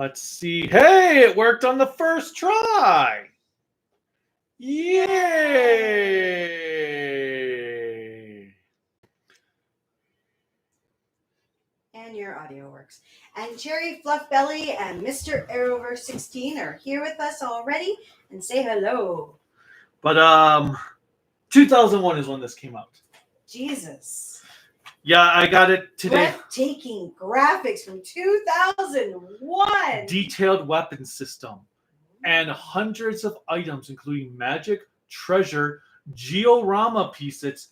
Let's see. Hey, it worked on the first try. Yay! And your audio works. And Cherry Fluffbelly and Mr. Arrowverse16 are here with us already, and say hello. But 2001 is when this came out. Jesus. Yeah, I got it today. Breathtaking graphics from 2001. Detailed weapon system. And hundreds of items, including magic, treasure, georama pieces,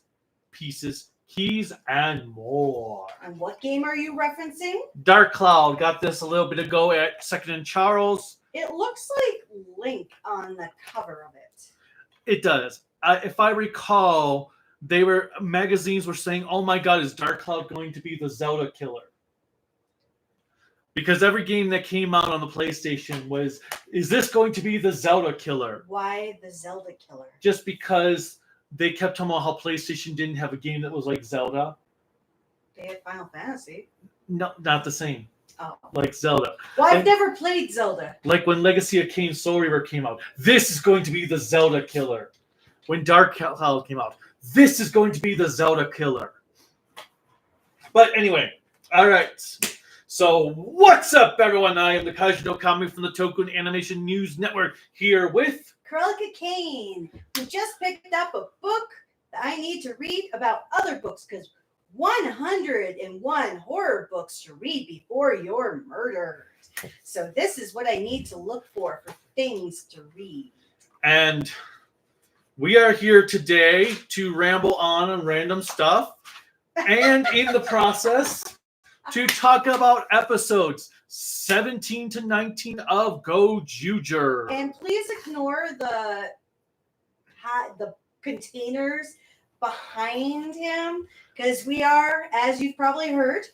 keys, and more. And what game are you referencing? Dark Cloud. Got this a little bit ago at Second and Charles. It looks like Link on the cover of it. It does. If I recall, magazines were saying, "Oh my God, is Dark Cloud going to be the Zelda killer?" Because every game that came out on the PlayStation was, "Is this going to be the Zelda killer?" Why the Zelda killer? Just because they kept talking about how PlayStation didn't have a game that was like Zelda. They had Final Fantasy. No, not the same. Oh. Like Zelda. Well, I've never played Zelda. Like when Legacy of Kain Soul Reaver came out, this is going to be the Zelda killer. When Dark Cloud came out, this is going to be the Zelda killer. But anyway, all right. So what's up, everyone? I am the Kaiju no Kami from the Toku and Animation News Network, here with Kurlika Kane, who just picked up a book that I need to read about other books, because 101 horror books to read before you're murdered. So this is what I need to look for things to read. And we are here today to ramble on random stuff, and in the process, to talk about episodes 17 to 19 of Gozyuger. And please ignore the containers behind him, because we are, as you've probably heard,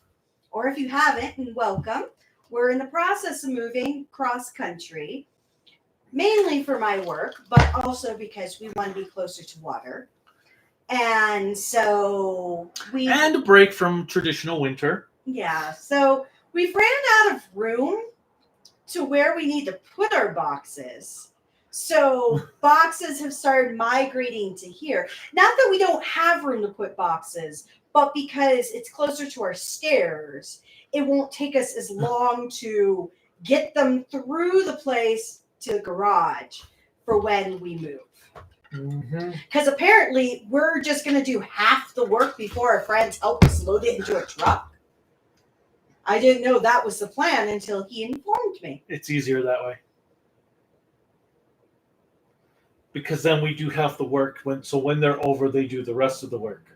or if you haven't, and welcome, we're in the process of moving cross country, mainly for my work, but also because we want to be closer to water. And so and a break from traditional winter. Yeah, so we've ran out of room to where we need to put our boxes. So boxes have started migrating to here. Not that we don't have room to put boxes, but because it's closer to our stairs, it won't take us as long to get them through the place to the garage for when we move. Because apparently we're just going to do half the work before our friends help us load it into a truck. I didn't know that was the plan until he informed me. It's easier that way. Because then we do half the work. When they're over, they do the rest of the work.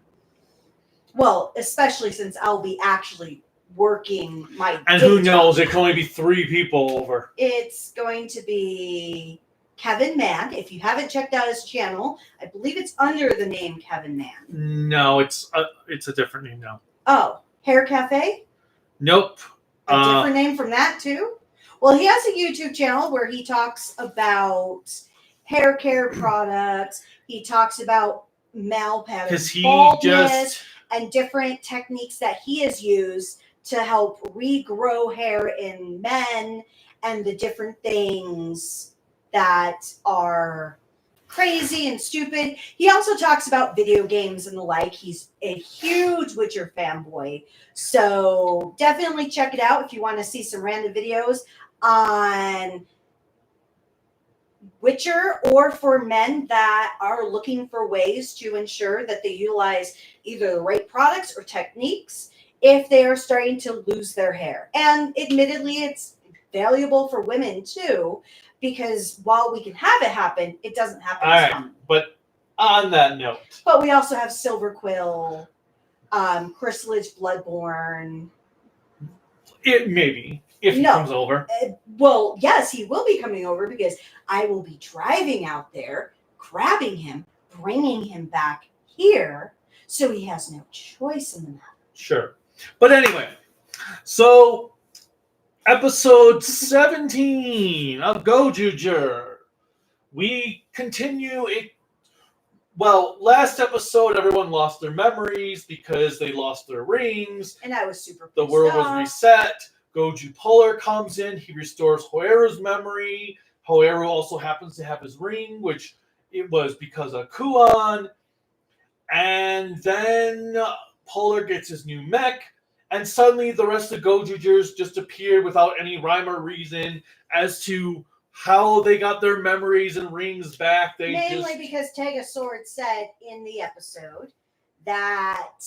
Well, especially since I'll be actually working my And who knows, it can only be 3 people over. It's going to be Kevin Mann. If you haven't checked out his channel, I believe it's under the name Kevin Mann. No, it's a different name now. Oh, Hair Cafe? Nope. A different name from that too? Well, he has a YouTube channel where he talks about hair care products. He talks about male pattern baldness and different techniques that he has used to help regrow hair in men and the different things that are crazy and stupid. He also talks about video games and the like. He's a huge Witcher fanboy. So definitely check it out if you want to see some random videos on Witcher, or for men that are looking for ways to ensure that they utilize either the right products or techniques if they are starting to lose their hair. And admittedly, it's valuable for women too, because while we can have it happen, it doesn't happen as common. But on that note. But we also have Silver Quill, Chrysalis Bloodborne. It maybe, if he comes over. Well, yes, he will be coming over, because I will be driving out there, grabbing him, bringing him back here, so he has no choice in the matter. Sure. But anyway, so episode 17 of Gozyuger. We continue it. Well, last episode, everyone lost their memories because they lost their rings. And I was super pissed The world was reset. Goju Polar comes in. He restores Hoeru's memory. Hoeru also happens to have his ring, which it was because of Kuon. And then Polar gets his new mech. And suddenly the rest of Gozyugers just appeared without any rhyme or reason as to how they got their memories and rings back. Mainly because Tegasword said in the episode that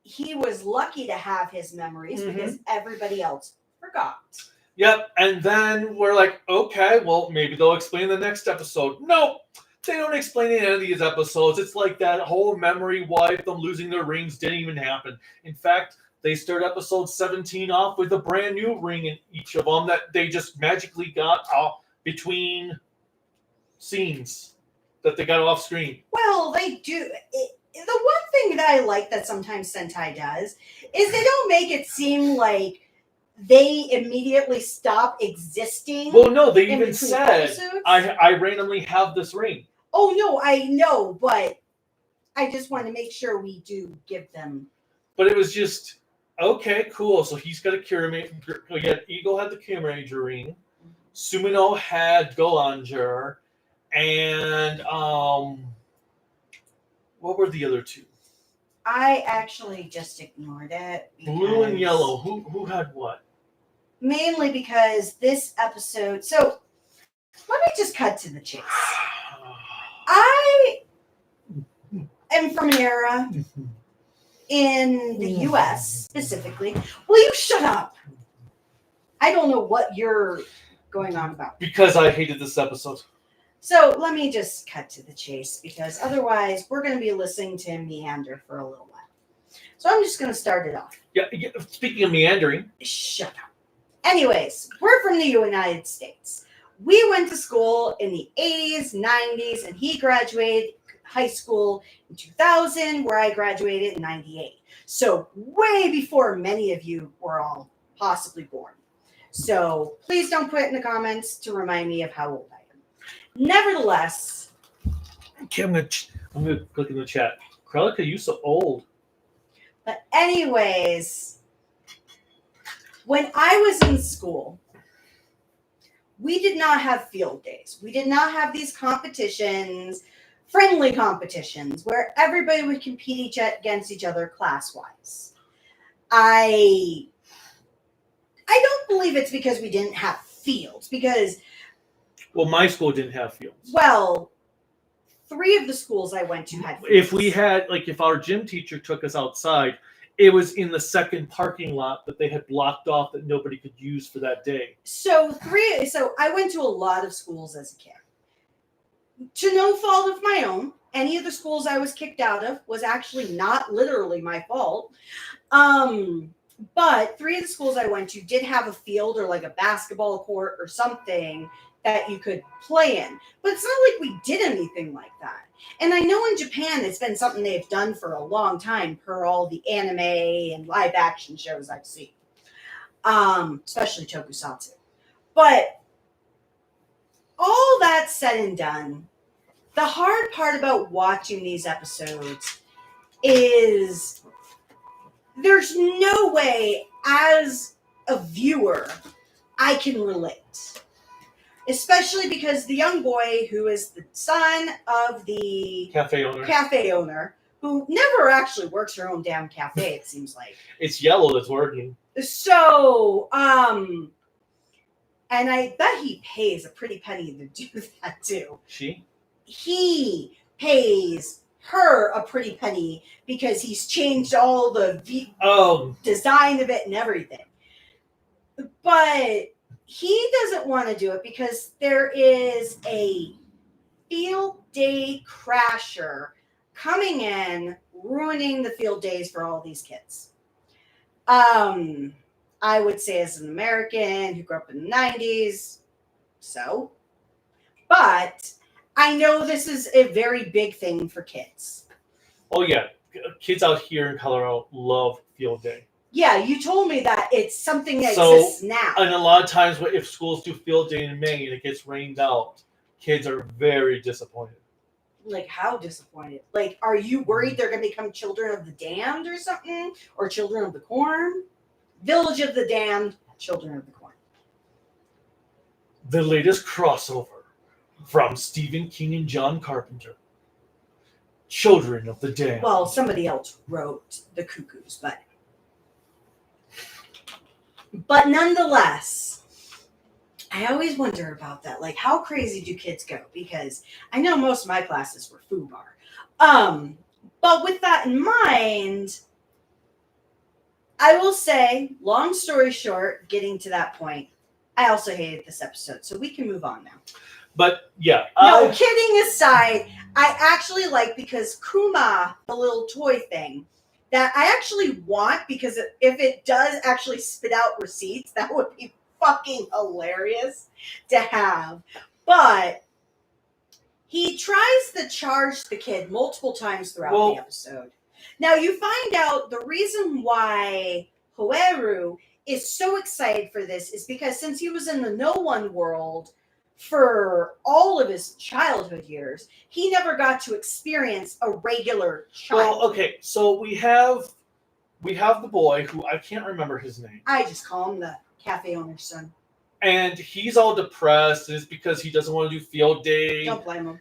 he was lucky to have his memories because everybody else forgot. Yep, and then we're like, okay, well, maybe they'll explain the next episode. No, they don't explain any of these episodes. It's like that whole memory wipe, them losing their rings didn't even happen. In fact, they start episode 17 off with a brand new ring in each of them that they just magically got out between scenes that they got off screen. Well, they do. The one thing that I like that sometimes Sentai does is they don't make it seem like they immediately stop existing. Well, no, they even said, episodes. I randomly have this ring. Oh, no, I know, but I just want to make sure we do give them. But it was just, okay, cool. So he's got a Kyuremager. Eagle had the Kyuremager ring. Sumino had Gozyuger, and what were the other two? I actually just ignored it. Blue and yellow. Who had what? Mainly because this episode. So let me just cut to the chase. I am from an era in the U.S. specifically. Will you shut up? I don't know what you're going on about. Because I hated this episode. So let me just cut to the chase because otherwise we're going to be listening to him meander for a little while. So I'm just going to start it off. Yeah, speaking of meandering. Shut up. Anyways, we're from the United States. We went to school in the 80s, 90s, and he graduated high school in 2000, where I graduated in 98. So way before many of you were all possibly born. So please don't put it in the comments to remind me of how old I am. Nevertheless. Okay, I'm gonna click in the chat. Krelika, you so old. But anyways, when I was in school, we did not have field days. We did not have these competitions, friendly competitions, where everybody would compete against each other class-wise. I don't believe it's because we didn't have fields, because... Well, my school didn't have fields. Well, 3 of the schools I went to had fields. If we had, if our gym teacher took us outside, it was in the second parking lot that they had blocked off that nobody could use for that day. So I went to a lot of schools as a kid. To no fault of my own, any of the schools I was kicked out of was actually not literally my fault. But 3 of the schools I went to did have a field or like a basketball court or something that you could play in. But it's not like we did anything like that. And I know in Japan it's been something they've done for a long time per all the anime and live action shows I've seen. Especially tokusatsu. But all that said and done, the hard part about watching these episodes is there's no way as a viewer I can relate. Especially because the young boy, who is the son of the cafe owner, who never actually works her own damn cafe, it seems like. It's Yellow that's working. So, and I bet he pays a pretty penny to do that too. She? He pays her a pretty penny because he's changed all the design of it and everything. But he doesn't want to do it because there is a field day crasher coming in, ruining the field days for all these kids. I would say as an American who grew up in the 90s, so. But I know this is a very big thing for kids. Oh, yeah. Kids out here in Colorado love field day. Yeah, you told me that it's something that exists now. And a lot of times if schools do field day in May and it gets rained out, kids are very disappointed. Like, how disappointed? Like, are you worried they're going to become children of the damned or something? Or children of the corn? Village of the damned, Children of the Corn. The latest crossover from Stephen King and John Carpenter. Children of the Damned. Well, somebody else wrote The Cuckoos, but nonetheless, I always wonder about that. Like, how crazy do kids go? Because I know most of my classes were FUBAR. But with that in mind, I will say, long story short, getting to that point, I also hated this episode, so we can move on now. But yeah. No, kidding aside, I actually like, because Kuma, the little toy thing, that I actually want, because if it does actually spit out receipts, that would be fucking hilarious to have. But he tries to charge the kid multiple times throughout the episode. Now, you find out the reason why Hoeru is so excited for this is because since he was in the no one world for all of his childhood years, he never got to experience a regular child. Well, okay, so we have the boy who I can't remember his name. I just call him the cafe owner's son. And he's all depressed, and it's because he doesn't want to do field day. Don't blame him.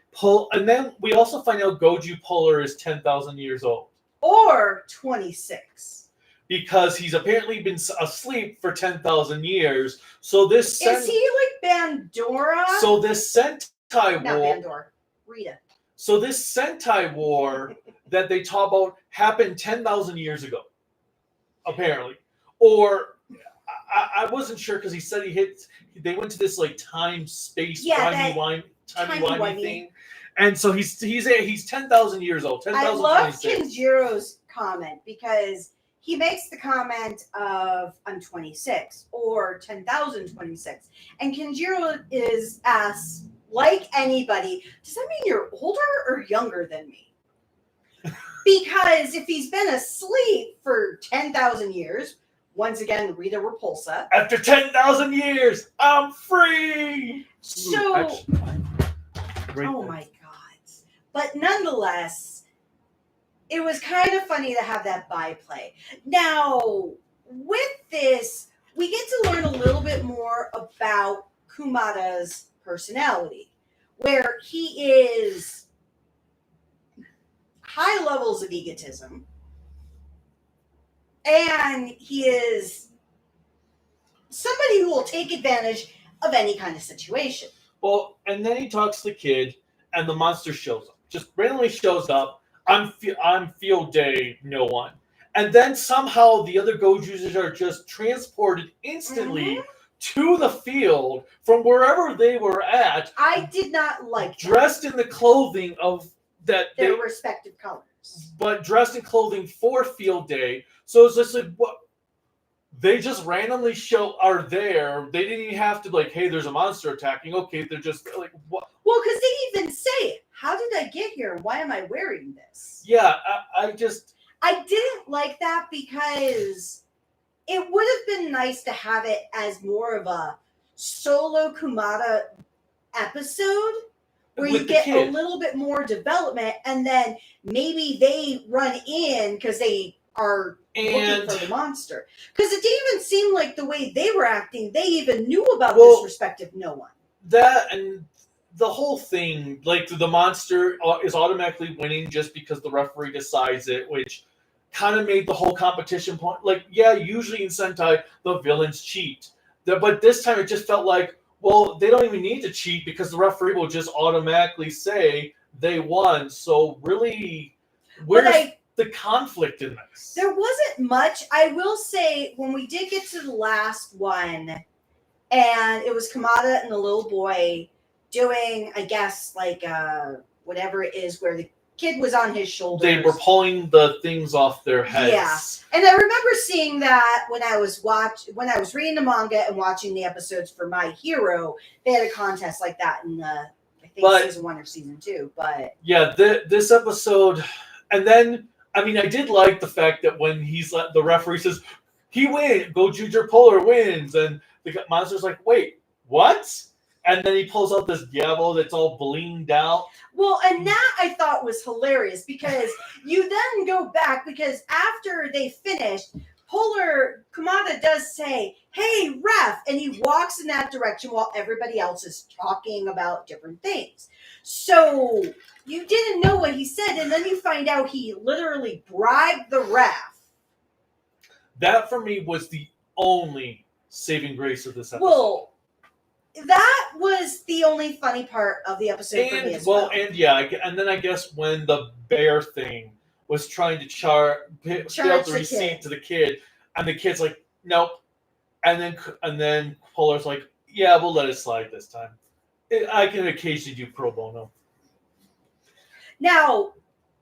And then we also find out Goju Polar is 10,000 years old. Or 26. Because he's apparently been asleep for 10,000 years. So this... Is he like Bandora? So this Sentai Not War... Bandora. Rita. So this Sentai War that they talk about happened 10,000 years ago. Apparently. Or... I wasn't sure because he said they went to this like time space timey-wimey thing, and so he's 10,000 years old. 10,000. I love Kenjiro's comment because he makes the comment of I'm 26 or 10,026, and Kenjiro is asked, like anybody, does that mean you're older or younger than me? Because if he's been asleep for 10,000 years. Once again, Rita Repulsa. After 10,000 years, I'm free! So, actually, oh my God. But nonetheless, it was kind of funny to have that byplay. Now, with this, we get to learn a little bit more about Kumada's personality, where he is high levels of egotism. And he is somebody who will take advantage of any kind of situation. Well, and then he talks to the kid, and the monster shows up. Just randomly shows up. I'm field day, no one. And then somehow the other Gozyugers are just transported instantly to the field from wherever they were at. I did not like dressed in the clothing of their respective colors. But dressed in clothing for field day. So it's just like, what? They just randomly are there. They didn't even have to like, hey, there's a monster attacking. Okay, they're just like, what? Well, because they even say, how did I get here? Why am I wearing this? Yeah, I didn't like that because it would have been nice to have it as more of a solo Kumada episode. Where you get a little bit more development, and then maybe they run in because they are looking for the monster. Because it didn't even seem like the way they were acting, they even knew about this respective no one. That and the whole thing, like the monster is automatically winning just because the referee decides it, which kind of made the whole competition point. Like, yeah, usually in Sentai, the villains cheat. But this time it just felt like, well, they don't even need to cheat because the referee will just automatically say they won. So really, where's the conflict in this? There wasn't much. I will say, when we did get to the last one, and it was Kumada and the little boy doing, I guess, like whatever it is, where the kid was on his shoulders. They were pulling the things off their heads. Yeah. And I remember seeing that when I was reading the manga and watching the episodes for My Hero. They had a contest like that in season 1 or season 2. But yeah, this episode, and then I did like the fact that when the referee says he wins, Gozyuger Polar wins, and the monster's like, wait, what? And then he pulls out this gavel that's all blinged out. Well, and that I thought was hilarious because you then go back, because after they finished, Kumada does say, "Hey, ref," and he walks in that direction while everybody else is talking about different things. So you didn't know what he said, and then you find out he literally bribed the ref. That for me was the only saving grace of this episode. Well, that was the only funny part of the episode for me as well. And then I guess when the bear thing was trying to charge the receipt to the kid, and the kid's like, "Nope," and then Polar's like, "Yeah, we'll let it slide this time. I can occasionally do pro bono." Now,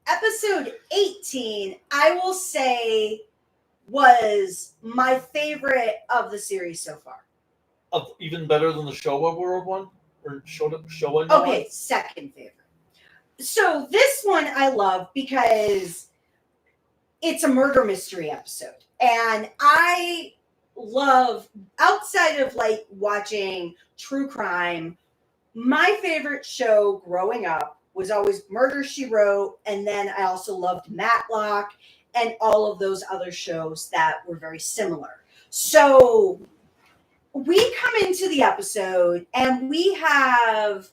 episode 18, I will say, was my favorite of the series so far. Even better than the Showa World one? Or Showa Okay, one? second favorite. So this one I love because it's a murder mystery episode. And I love, outside of like watching true crime, my favorite show growing up was always Murder, She Wrote, and then I also loved Matlock and all of those other shows that were very similar. So we come into the episode and we have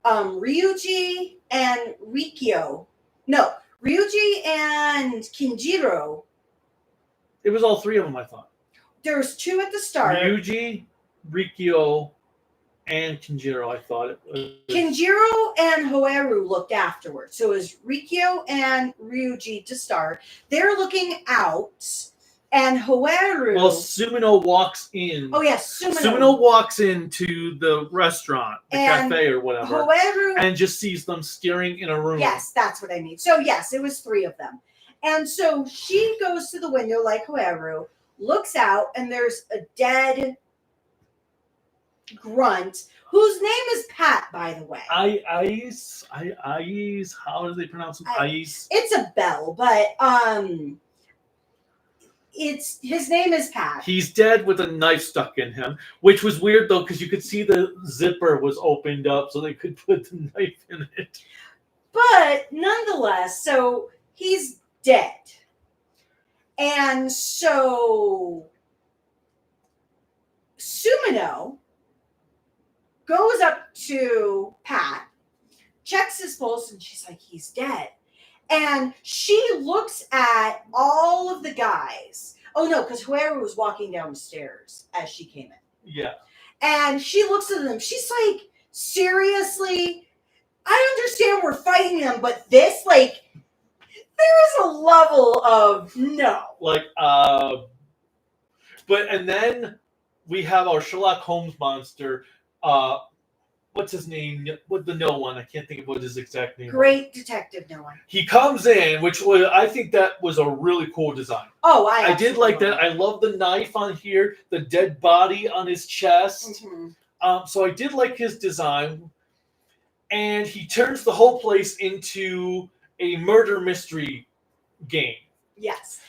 Ryuji and Rikyo. No, Ryuji and Kinjiro. It was all three of them, I thought. There's two at the start. Ryuji, Rikyo, and Kinjiro, I thought it was. Kinjiro and Hoeru looked afterwards. So it was Rikyo and Ryuji to start. They're looking out, and Hoeru... Well, Sumino walks in. Oh, yes, Sumino walks into the restaurant, the cafe or whatever, Hoeru... and just sees them staring in a room. Yes, that's what I mean. So, yes, it was three of them. And so she goes to the window like Hoeru, looks out, and there's a dead grunt whose name is Pat, by the way. Ice. How do they pronounce it? Ice. It's a bell, but his name is Pat. He's dead with a knife stuck in him, which was weird though because you could see the zipper was opened up so they could put the knife in it. But nonetheless, so he's dead, and so Sumino goes up to Pat, checks his pulse, and she's like, "He's dead." And she looks at all of the guys. Oh, no, because Hoeru was walking down the stairs as she came in. Yeah. And she looks at them. She's like, "Seriously? I understand we're fighting them, but this, like, there is a level of no." Like, and then we have our Sherlock Holmes monster. What's his name? What the no one? I can't think of what his exact name. Great Detective No One. He comes in, which was I think that was a really cool design. Oh, I did like that. I love the knife on here, the dead body on his chest. Mm-hmm. So I did like his design, and he turns the whole place into a murder mystery game. Yes.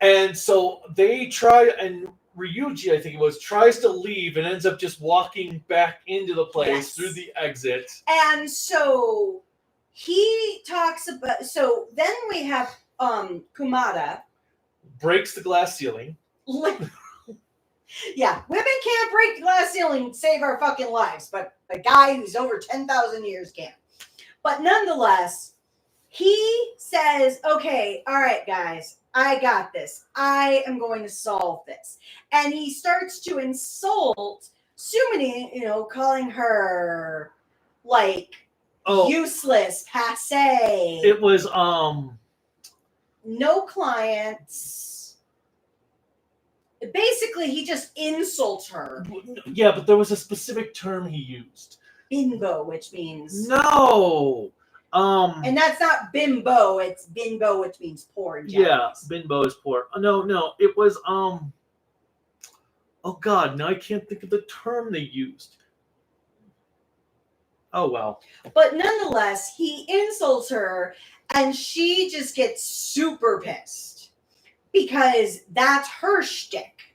And so they try and. Ryuji, I think it was, tries to leave and ends up just walking back into the place through the exit. And so he talks about. So then we have Kumada breaks the glass ceiling. Yeah, women can't break the glass ceiling and save our fucking lives, but a guy who's over 10,000 years can. But nonetheless, he says, "Okay, all right, guys. I got this. I am going to solve this." And he starts to insult Sumini, calling her like useless, passe. It was no clients. Basically, he just insults her. Yeah, but there was a specific term he used. Bimbo, which means no. And that's not bimbo, it's binbo, which means poor in Japanese. Yeah, binbo is poor. No, it was oh god, now I can't think of the term they used. Oh well. But nonetheless, he insults her and she just gets super pissed because that's her shtick.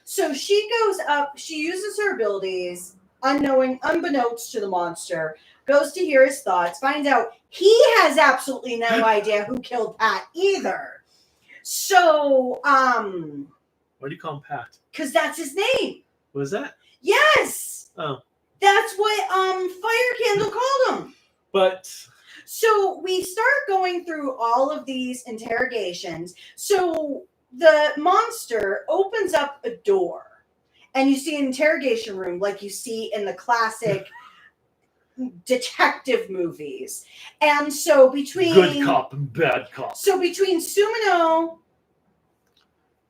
So she goes up, she uses her abilities, unbeknownst to the monster, goes to hear his thoughts, finds out he has absolutely no idea who killed Pat either. So, Why do you call him Pat? because that's his name. What is that? Yes. Oh. That's what Fire Candle called him. But so we start going through all of these interrogations. So the monster opens up a door, and you see an interrogation room like you see in the classic detective movies. And so between good cop and bad cop. So between Sumino,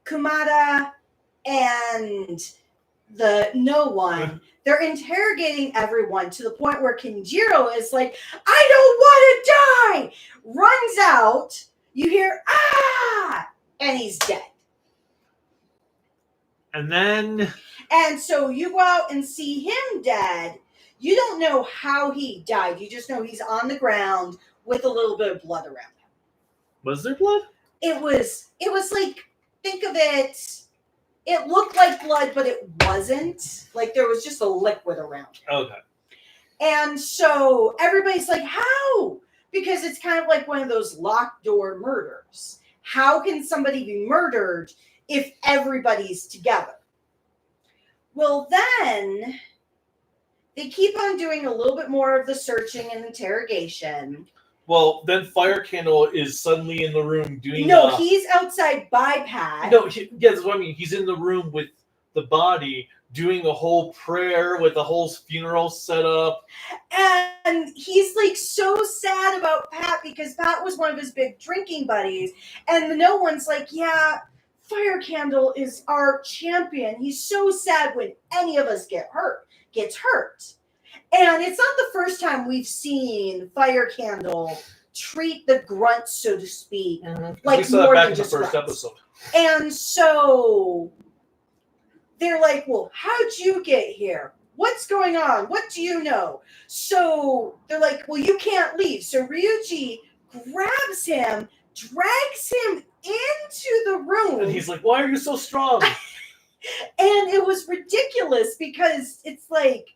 Kumada, and the no one, they're interrogating everyone to the point where Kinjiro is like, I don't want to die! Runs out, you hear, ah! And he's dead. And so you go out and see him dead. You don't know how he died. You just know he's on the ground with a little bit of blood around him. Was there blood? It was like, think of it, it looked like blood, but it wasn't. Like there was just a liquid around him. Okay. And so everybody's like, how? Because it's kind of like one of those locked door murders. How can somebody be murdered if everybody's together? Well, then they keep on doing a little bit more of the searching and interrogation. Well, then Fire Candle is suddenly in the room doing... No, he's outside by Pat. No, that's what I mean. He's in the room with the body doing a whole prayer with a whole funeral set up. And he's like so sad about Pat because Pat was one of his big drinking buddies. And no one's like, yeah, Fire Candle is our champion. He's so sad when any of us gets hurt. And it's not the first time we've seen Fire Candle treat the grunts, so to speak, like we saw more that back than in the just first grunts. episode. And so they're like, well, how'd you get here? What's going on? What do you know? So they're like, well, you can't leave. So Ryuji grabs him, drags him into the room. And he's like, why are you so strong? And it was ridiculous because it's like,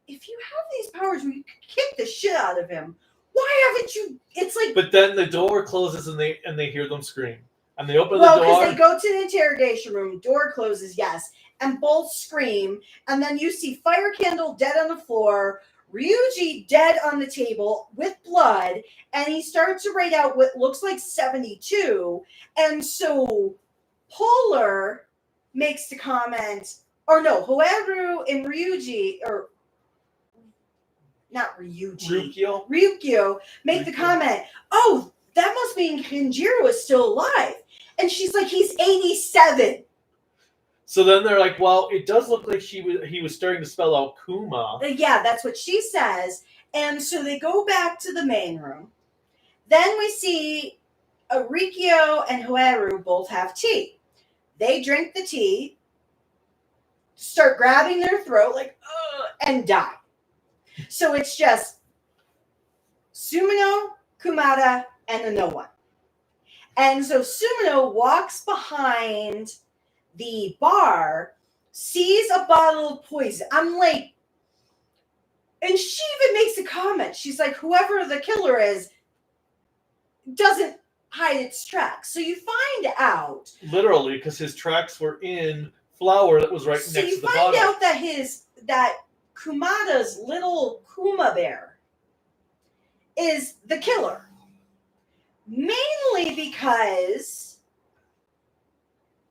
if you have these powers where you could kick the shit out of him, why haven't you? It's like. But then the door closes and they hear them scream. And they open the door. Well, because they go to the interrogation room, door closes, yes, and both scream. And then you see Fire Candle dead on the floor, Ryuji dead on the table with blood, and he starts to write out what looks like 72. And so Polar makes the comment, or no, Hoeru and Ryuji, or not Ryuji. Ryukyo make the comment, oh, that must mean Kinjiro is still alive. And she's like, he's 87. So then they're like, well, it does look like he was starting to spell out Kuma. Yeah, that's what she says. And so they go back to the main room. Then we see Rikyo and Hoeru both have tea. They drink the tea, start grabbing their throat, like, and die. So it's just Sumino, Kumada, and the no one. And so Sumino walks behind the bar, sees a bottle of poison. I'm like, and she even makes a comment. She's like, whoever the killer is doesn't hide its tracks. So you find out. Literally, because his tracks were in flour that was right next to the bottle. So you find out that Kumada's little Kuma bear is the killer. Mainly because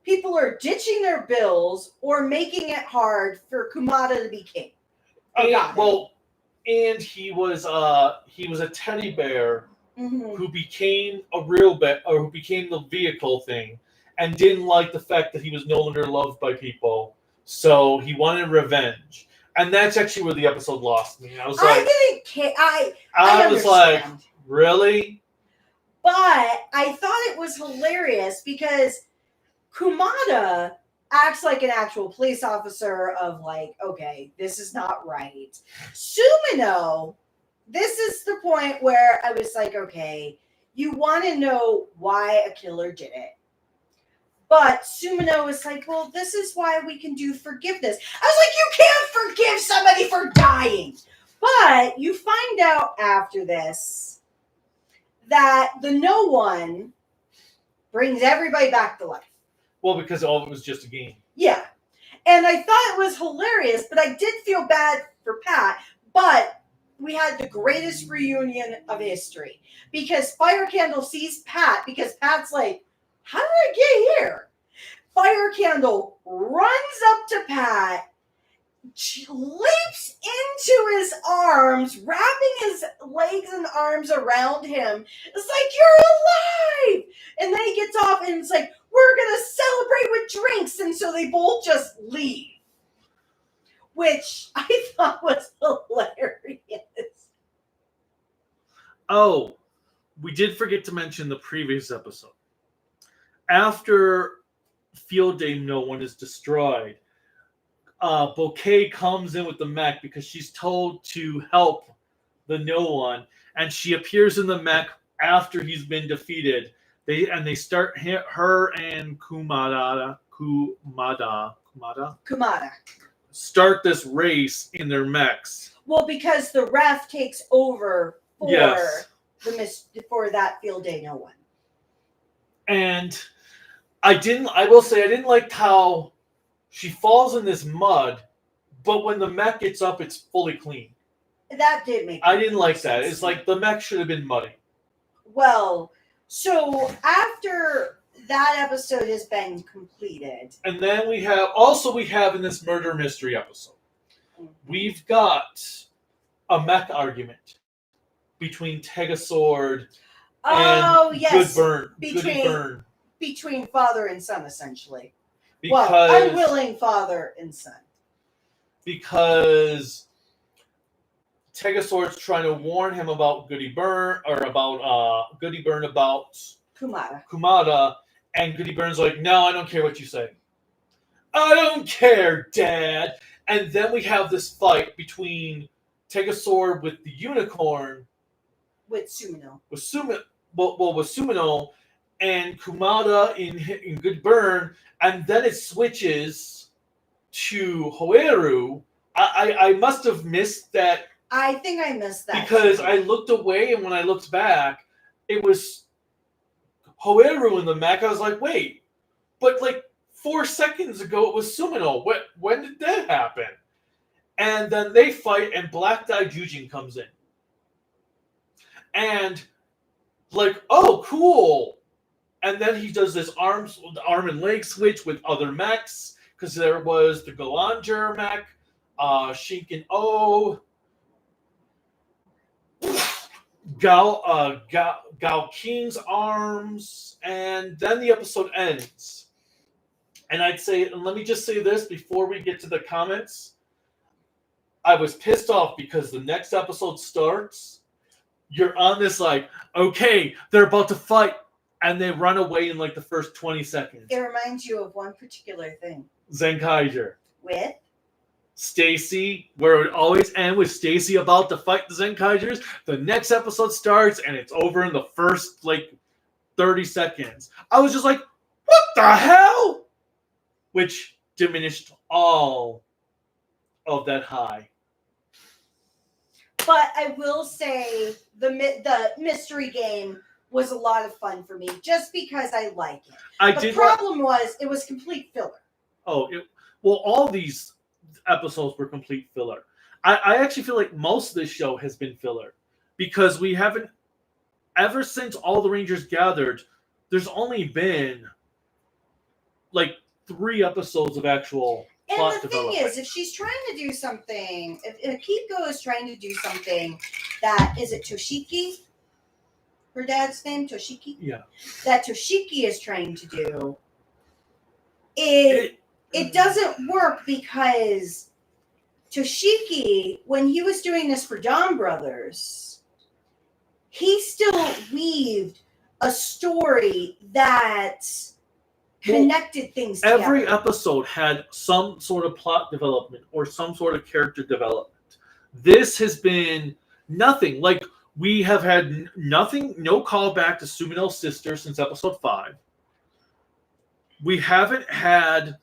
people are ditching their bills or making it hard for Kumada to be king. And he was a teddy bear who became a real bear, or who became the vehicle thing, and didn't like the fact that he was no longer loved by people, so he wanted revenge. And that's actually where the episode lost me. I was like, I didn't care. I was like, really? But I thought it was hilarious because Kumada acts like an actual police officer of like, okay, this is not right. Sumino, this is the point where I was like, okay, you want to know why a killer did it. But Sumino is like, well, this is why we can do forgiveness. I was like, you can't forgive somebody for dying. But you find out after this that the no one brings everybody back to life. Well, because all of it was just a game. Yeah. And I thought it was hilarious, but I did feel bad for Pat. But we had the greatest reunion of history because Fire Candle sees Pat because Pat's like, how did I get here? Fire Candle runs up to Pat, leaps into his arms, wrapping his legs and arms around him. It's like, you're alive! And then he gets off and it's like, we're going to celebrate with drinks. And so they both just leave, which I thought was hilarious. Oh, we did forget to mention the previous episode. After Field Day No One is destroyed, Bouquet comes in with the mech because she's told to help the No One, and she appears in the mech after he's been defeated. They start her and Kumada start this race in their mechs. Well, because the ref takes over for for that Field Day No One. And I will say I didn't like how she falls in this mud, but when the mech gets up, it's fully clean. That did make I didn't like that. It's like the mech should have been muddy. Well, so after that episode has been completed. And then we have in this murder mystery episode, we've got a mech argument between Tegasword and Goody Burn. Between father and son, essentially. Because, unwilling father and son. Because Tegasword's trying to warn him about Goody Burn about Kumada, and Goody Burn's like, no, I don't care what you say. I don't care, Dad. And then we have this fight between Tegasword with the unicorn, with Sumino, with Sumino, and Kumada in Goody Burn, and then it switches to Hoeru. I must have missed that. I think I missed that because too. I looked away, and when I looked back, it was Hoeru in the mech. I was like, wait, but like 4 seconds ago it was Sumino. When did that happen? And then they fight, and Black Dai Jujin comes in. And like, oh, cool. And then he does this arm and leg switch with other mechs, because there was the Gozyuger mech, Shinken O, Gao King's arms, and then the episode ends. And I'd say, and let me just say this before we get to the comments, I was pissed off because the next episode starts, you're on this like, okay, they're about to fight, and they run away in like the first 20 seconds. It reminds you of one particular thing. Zenkaiger. With? Stacy, where it would always end with Stacy about to fight the Zenkaigers. The next episode starts, and it's over in the first like 30 seconds. I was just like, what the hell? Which diminished all of that high. But I will say the mystery game was a lot of fun for me, just because I like it. The problem was it was complete filler. All these episodes were complete filler. I actually feel like most of this show has been filler, because we haven't, ever since all the Rangers gathered, there's only been like 3 episodes of actual plot development. And the thing is, if she's trying to do something, if Akiko is trying to do something that, is it Toshiki? Her dad's name, Toshiki? Yeah. That Toshiki is trying to do, it doesn't work, because Toshiki, when he was doing this for Dawn Brothers, he still weaved a story that connected things together. Every episode had some sort of plot development or some sort of character development. This has been nothing. Like, we have had nothing, no callback to Sumino's sister since episode 5. We haven't had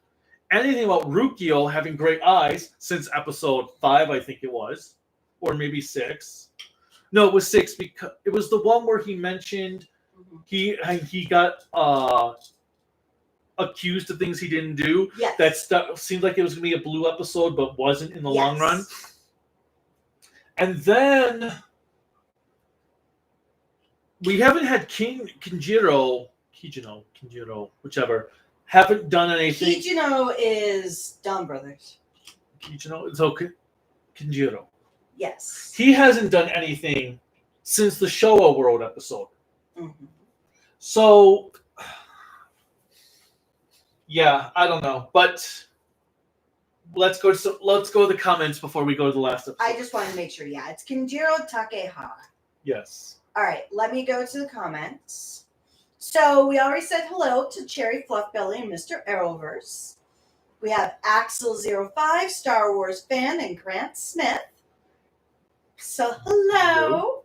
anything about Rukio having great eyes since episode 5, I think it was. Or maybe 6. No, it was 6, because it was the one where he mentioned He got accused of things he didn't do. Yes. That stuff seemed like it was going to be a blue episode, but wasn't in the long run. And then we haven't had Kinjiro, whichever, haven't done anything. Kijino is Dawn Brothers. Kijino, so Kinjiro. Yes. He hasn't done anything since the Showa World episode. Mm-hmm. So, yeah, I don't know, but let's go to the comments before we go to the last episode. I just want to make sure. Yeah, it's Kinjiro Takehara. Yes. All right, let me go to the comments. So we already said hello to Cherry Fluffbelly and Mr. Arrowverse. We have Axel05, Star Wars fan, and Grant Smith. So hello.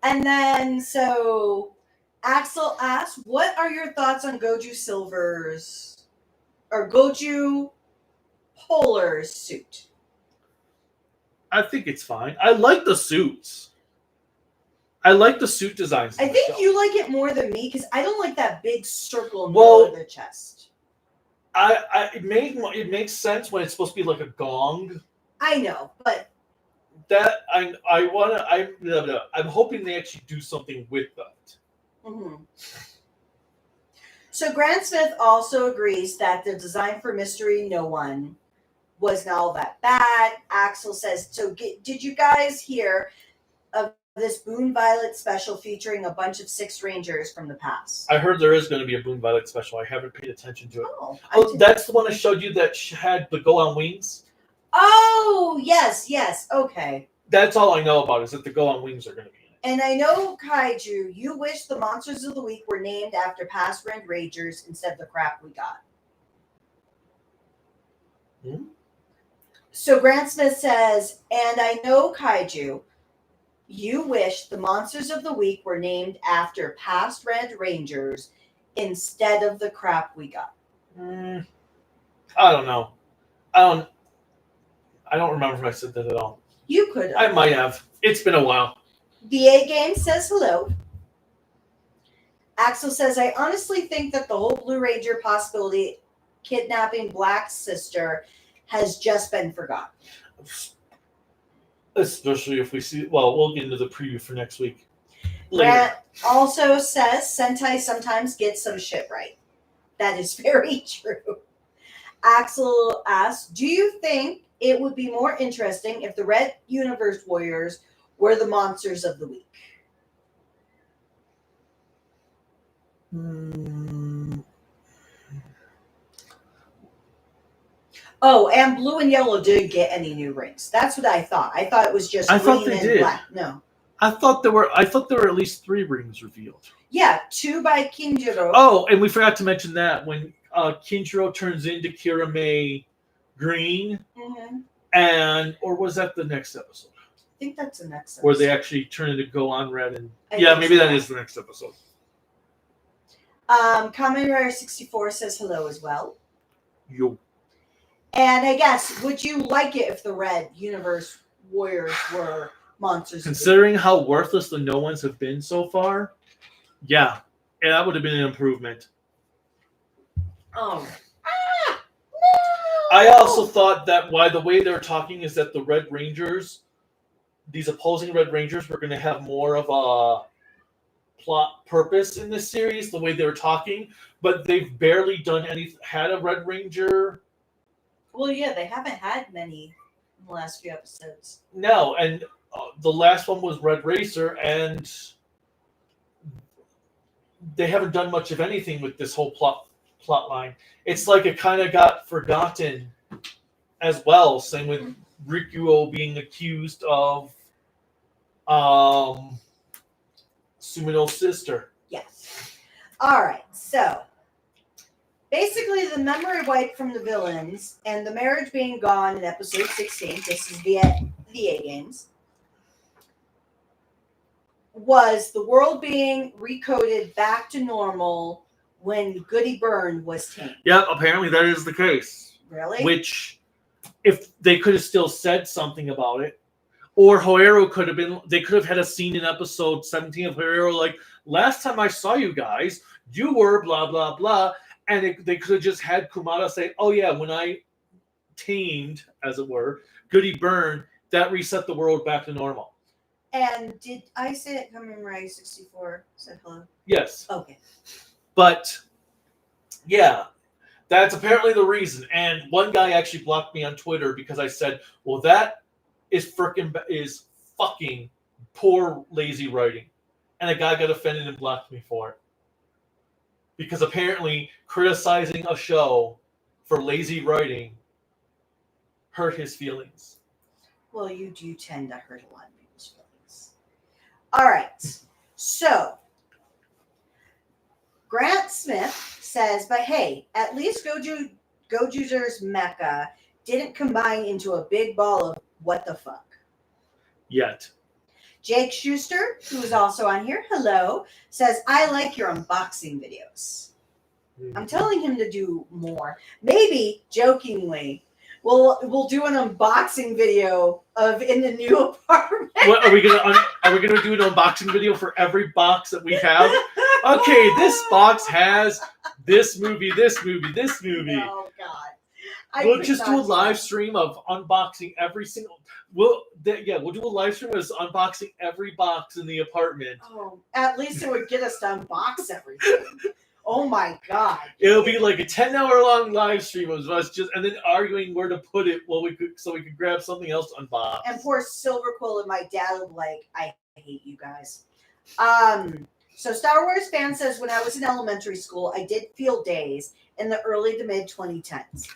And then so Axel asks, what are your thoughts on Goju Silver's or Goju Polar's suit? I think it's fine. I like the suits. I like the suit designs. I think you like it more than me because I don't like that big circle in the middle of the chest. It makes sense when it's supposed to be like a gong. I know, but that I'm hoping they actually do something with that. Mm-hmm. So Grant Smith also agrees that the design for Mystery No One was not all that bad. Axel says, so did you guys hear of this Boon Violet special featuring a bunch of 6 Rangers from the past? I heard there is going to be a Boon Violet special. I haven't paid attention to it. Oh, that's the one I showed you that had the Go on Wings? Oh, yes. Okay. That's all I know about is that the Go on Wings are going to be in it. And I know, Kaiju, you wish the Monsters of the Week were named after past Red Rangers instead of the crap we got. Hmm? So Grant Smith says, and I know, Kaiju, you wish the Monsters of the Week were named after past Red Rangers instead of the crap we got. I don't know. I don't remember if I said that at all. You could. I might have. It's been a while. VA Game says hello. Axel says, I honestly think that the whole Blue Ranger possibility kidnapping Black's sister has just been forgotten. Especially if we see... Well, we'll get into the preview for next week. Grant also says Sentai sometimes gets some shit right. That is very true. Axel asks, do you think it would be more interesting if the Red Universe Warriors were the Monsters of the Week? Oh, and Blue and Yellow didn't get any new rings. That's what I thought. I thought it was just green and black. No. I thought there were at least 3 rings revealed. Yeah, 2 by Kinjiro. Oh, and we forgot to mention that when Kinjiro turns into Kirame Green, or was that the next episode? I think that's the next episode. Where they actually turn into Go on Red and maybe that is the next episode. Kamen Rider 64 says hello as well. Yo. And I guess, would you like it if the Red Universe Warriors were Monsters? Considering how worthless the No Ones have been so far, yeah, that would have been an improvement. Oh. No! I also thought that the way they're talking is that the Red Rangers, these opposing Red Rangers, were going to have more of a plot purpose in this series, the way they were talking, but they've barely done had a Red Ranger. Well, yeah, they haven't had many in the last few episodes. No, and the last one was Red Racer, and they haven't done much of anything with this whole plot line. It's like it kind of got forgotten as well. Same with Rikuo being accused of Sumino's sister. Yes. All right, so basically the memory wipe from the villains and the marriage being gone in episode 16, this is VA Games, was the world being recoded back to normal when Goody Byrne was tamed. Yeah, apparently that is the case. Really? Which, if they could have still said something about it, or Hoeru they could have had a scene in episode 17 of Hoeru like, last time I saw you guys, you were blah, blah, blah. And they could have just had Kumada say, oh, yeah, when I tamed, as it were, Goody Burn, that reset the world back to normal. And did I say that Kamen Rider 64 said hello? Yes. Okay. But, yeah, that's apparently the reason. And one guy actually blocked me on Twitter because I said, well, that is fucking poor lazy writing. And a guy got offended and blocked me for it. Because apparently criticizing a show for lazy writing hurt his feelings. Well, you do tend to hurt a lot of people's feelings. All right. So, Grant Smith says, but hey, at least Gozyuger's mecha didn't combine into a big ball of what the fuck. Yet. Jake Schuster, who is also on here, hello, says, I like your unboxing videos. I'm telling him to do more. Maybe, jokingly, we'll do an unboxing video of in the new apartment. What, are we gonna do an unboxing video for every box that we have? Okay, this box has this movie, this movie, this movie. Oh God. We'll just do a live stream of unboxing every single. We'll do a live stream of us unboxing every box in the apartment. Oh, at least it would get us to unbox everything. Oh my God. It'll be like a 10-hour-long live stream of us just and then arguing where to put it so we could grab something else to unbox. And poor Silver Quill and my dad will be like, I hate you guys. So Star Wars fan says, when I was in elementary school, I did field days in the early to mid 2010s.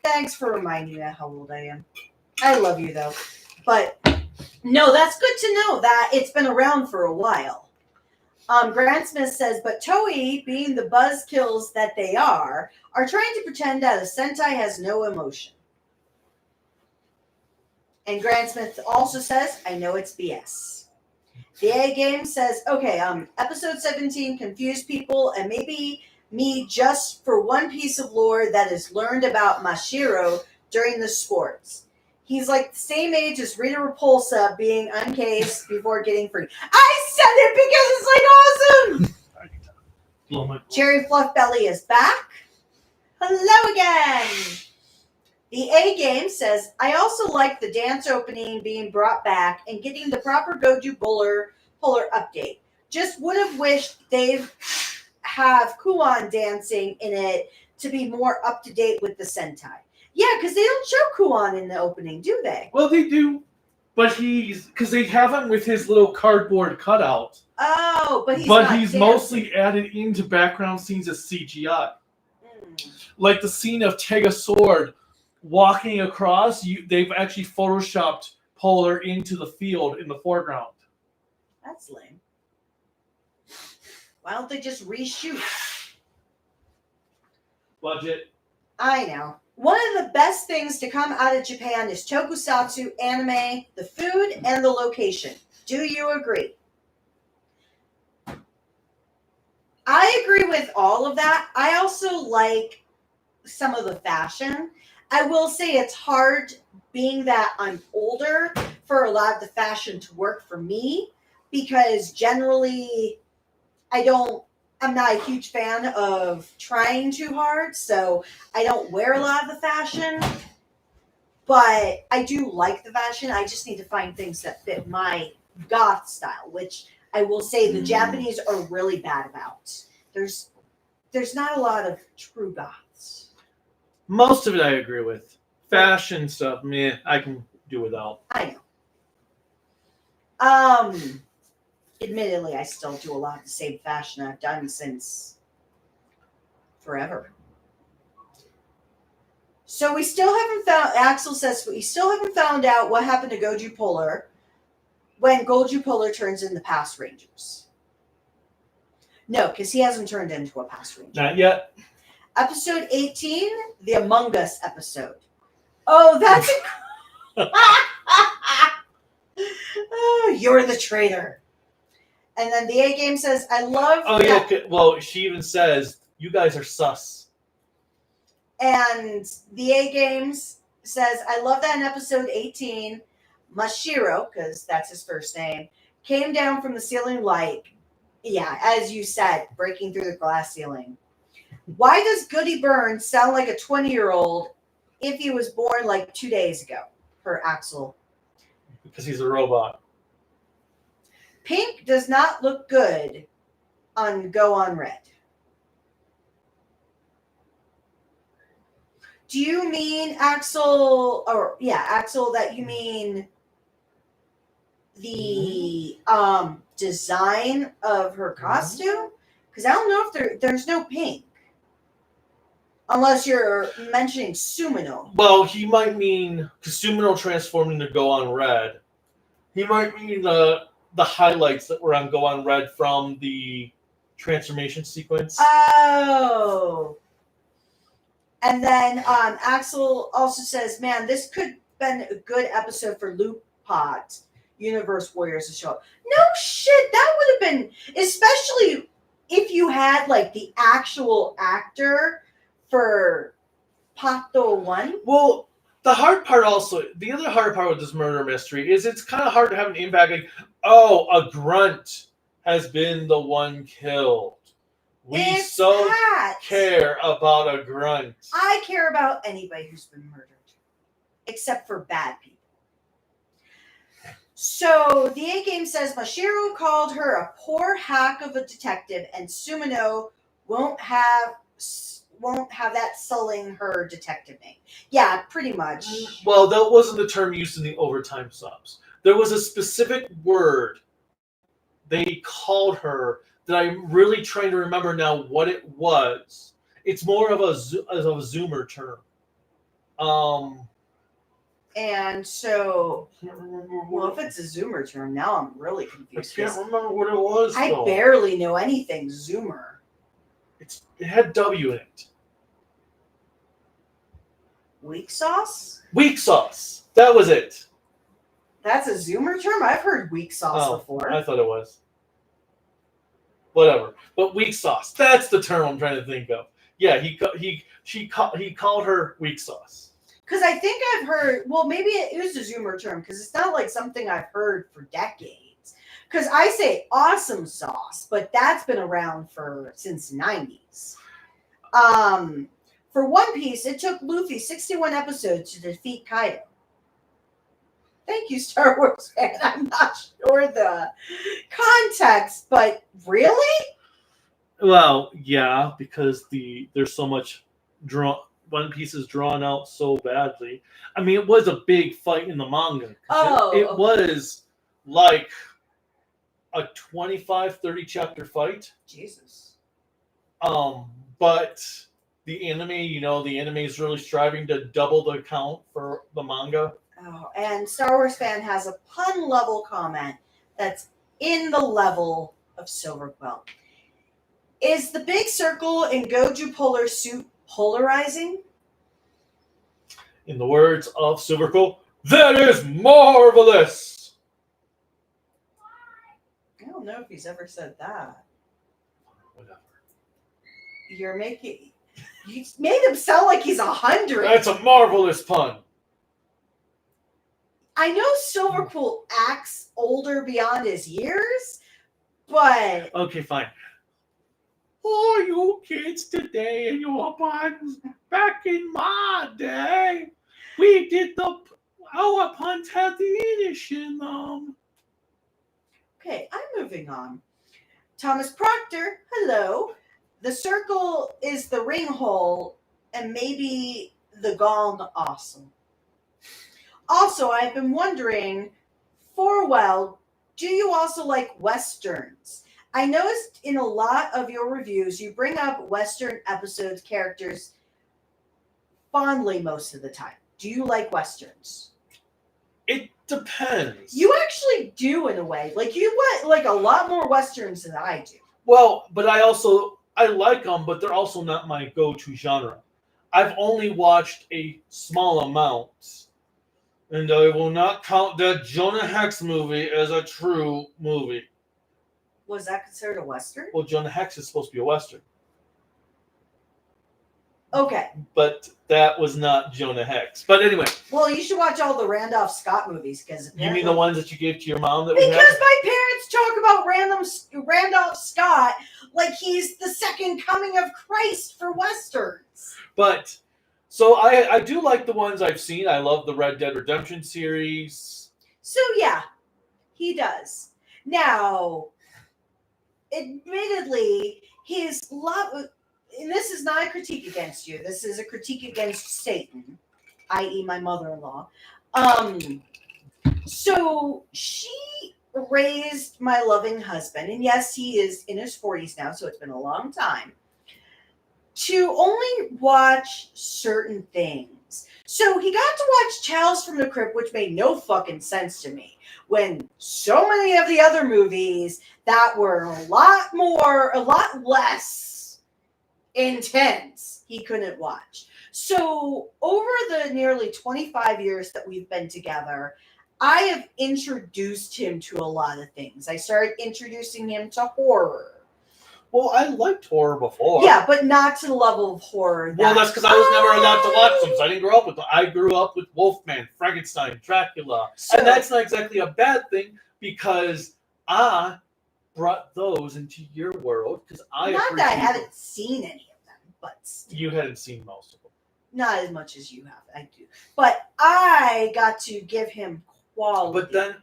Thanks for reminding me how old I am. I love you though. But no, that's good to know that it's been around for a while. Grant Smith says, but Toei, being the buzzkills that they are trying to pretend that a Sentai has no emotion. And Grant Smith also says, I know it's BS. The A Game says, okay, episode 17 confused people and maybe me just for one piece of lore that is learned about Mashiro during the sports. He's like the same age as Rita Repulsa being uncased before getting free. I said it because it's like awesome! Cherry Fluff Belly is back. Hello again! The A Game says, I also like the dance opening being brought back and getting the proper Goju Puller update. Just would have wished they'd have Kuon dancing in it to be more up to date with the Sentai. Yeah, because they don't show Kuon in the opening, do they? Well, they do, but because they have him with his little cardboard cutout. Oh, but he's mostly added into background scenes as CGI. Like the scene of Tega Sword walking across, they've actually photoshopped Polar into the field in the foreground. That's lame. Why don't they just reshoot? Budget. I know. One of the best things to come out of Japan is tokusatsu, anime, the food, and the location. Do you agree? I agree with all of that. I also like some of the fashion. I will say it's hard, being that I'm older, for a lot of the fashion to work for me, because generally I'm not a huge fan of trying too hard, so I don't wear a lot of the fashion, but I do like the fashion. I just need to find things that fit my goth style, which I will say the Japanese are really bad about. There's not a lot of true goths. Most of it I agree with. Fashion stuff, meh, I can do without. I know. Admittedly, I still do a lot of the same fashion I've done since forever. So we still haven't found, Axel says, we still haven't found out what happened to Goju Puller when Goju Puller turns in the Past Rangers. No, because he hasn't turned into a Past Ranger. Not yet. Episode 18, the Among Us episode. Oh, that's oh, you're the traitor. And then the A Game says, I love... Oh, yeah. Okay. Well, she even says, you guys are sus. And the A Games says, I love that in episode 18, Mashiro, because that's his first name, came down from the ceiling like Yeah, as you said, breaking through the glass ceiling. Why does Goody Burns sound like a 20-year-old if he was born like 2 days ago? Per Axel. Because he's a robot. Pink does not look good on Go on Red. Do you mean Axel, Axel, that you mean the design of her costume? Because I don't know if there's no pink. Unless you're mentioning Sumino. Well, he might mean, because Sumino transformed into Go on Red. He might mean the highlights that were on Go on Red from the transformation sequence. Oh. And then Axel also says, man, this could have been a good episode for Loop Pod Universe Warriors to show up. No shit, that would have been, especially if you had like the actual actor for Pato 1. Well, the other hard part with this murder mystery is it's kind of hard to have an impact. Like, oh, a grunt has been the one killed. We It's so Pat. care about a grunt. I care about anybody who's been murdered, except for bad people. So the A Game says Mashiro called her a poor hack of a detective, and Sumino won't have that sullying her detective name. Yeah, pretty much. Well, that wasn't the term used in the overtime subs. There was a specific word they called her that I'm really trying to remember now what it was. It's more of a Zoomer term. And so, well, if it's a Zoomer term, now I'm really I confused. can't remember what it was. I though. barely know anything Zoomer. It had W in it. Weak sauce? Weak sauce. That was it. That's a Zoomer term? I've heard weak sauce before. I thought it was. Whatever. But weak sauce. That's the term I'm trying to think of. Yeah, he called her weak sauce. Because I think I've heard, well, maybe it is a Zoomer term because it's not like something I've heard for decades. Because I say awesome sauce, but that's been around since the 90s. For One Piece, it took Luffy 61 episodes to defeat Kaido. Thank you, Star Wars fan. I'm not sure the context, but really? Well, yeah, because there's so much One Piece is drawn out so badly. I mean, it was a big fight in the manga. It was like a 25, 30 chapter fight. Jesus. But the anime, the anime is really striving to double the count for the manga. Oh, and Star Wars fan has a pun level comment that's in the level of Silver Quill. Is the big circle in Goju Polar suit polarizing? In the words of Silverquill, that is marvelous! I don't know if he's ever said that. Whatever. You made him sound like he's 100. That's a marvelous pun. I know Silverquill acts older beyond his years, but... Okay, fine. Oh, you kids today and your puns. Back in my day, we did our puns had the Yiddish in them. Okay, I'm moving on. Thomas Proctor, hello. The circle is the ring hole and maybe the gong also. Also, I've been wondering, Forwell, do you also like Westerns? I noticed in a lot of your reviews, you bring up Western episodes characters fondly most of the time. Do you like Westerns? It depends. You actually do in a way. Like you like a lot more Westerns than I do. Well, but I like them, but they're also not my go-to genre. I've only watched a small amount. And I will not count that Jonah Hex movie as a true movie. Was that considered a Western? Well, Jonah Hex is supposed to be a Western. Okay. But that was not Jonah Hex. But anyway. Well, you should watch all the Randolph Scott movies because You mean the ones that you gave to your mom? That because my parents talk about Randolph Scott like he's the second coming of Christ for westerns. But so I do like the ones I've seen. I love the Red Dead Redemption series. So yeah, he does. Now, admittedly, his love. And this is not a critique against you. This is a critique against Satan, i.e. my mother-in-law. So she raised my loving husband, and yes, he is in his 40s now, so it's been a long time, to only watch certain things. So he got to watch Tales from the Crypt, which made no fucking sense to me, when so many of the other movies that were a lot less intense, he couldn't watch. So over the nearly 25 years that we've been together, I have introduced him to a lot of things. I started introducing him to horror. Well, I liked horror before. Yeah, but not to the level of horror. Well, that's because I was never allowed to watch them, so I didn't grow up with them. I grew up with Wolfman, Frankenstein, Dracula. So, and that's not exactly a bad thing, because I brought those into your world, because I not that I haven't seen any of them, but still. You hadn't seen most of them. Not as much as you have, I do. But I got to give him quality. But then,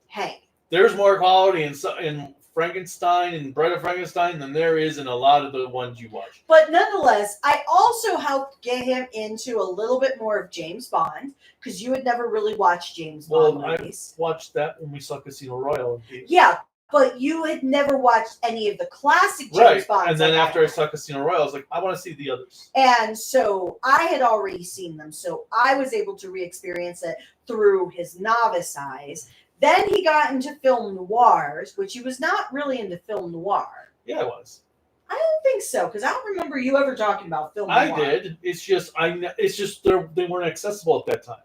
hey, there's more quality in Frankenstein and Bride of Frankenstein than there is in a lot of the ones you watch. But nonetheless, I also helped get him into a little bit more of James Bond, because you had never really watched James Bond movies. I watched that when we saw Casino Royale. Yeah, but you had never watched any of the classic James Bonds. And then after I saw Casino Royale, I was like, I want to see the others. And so I had already seen them, so I was able to re-experience it through his novice eyes. Then he got into film noirs, which he was not really into film noir. Yeah, I was. I don't think so, because I don't remember you ever talking about film noir. I did. It's just they weren't accessible at that time.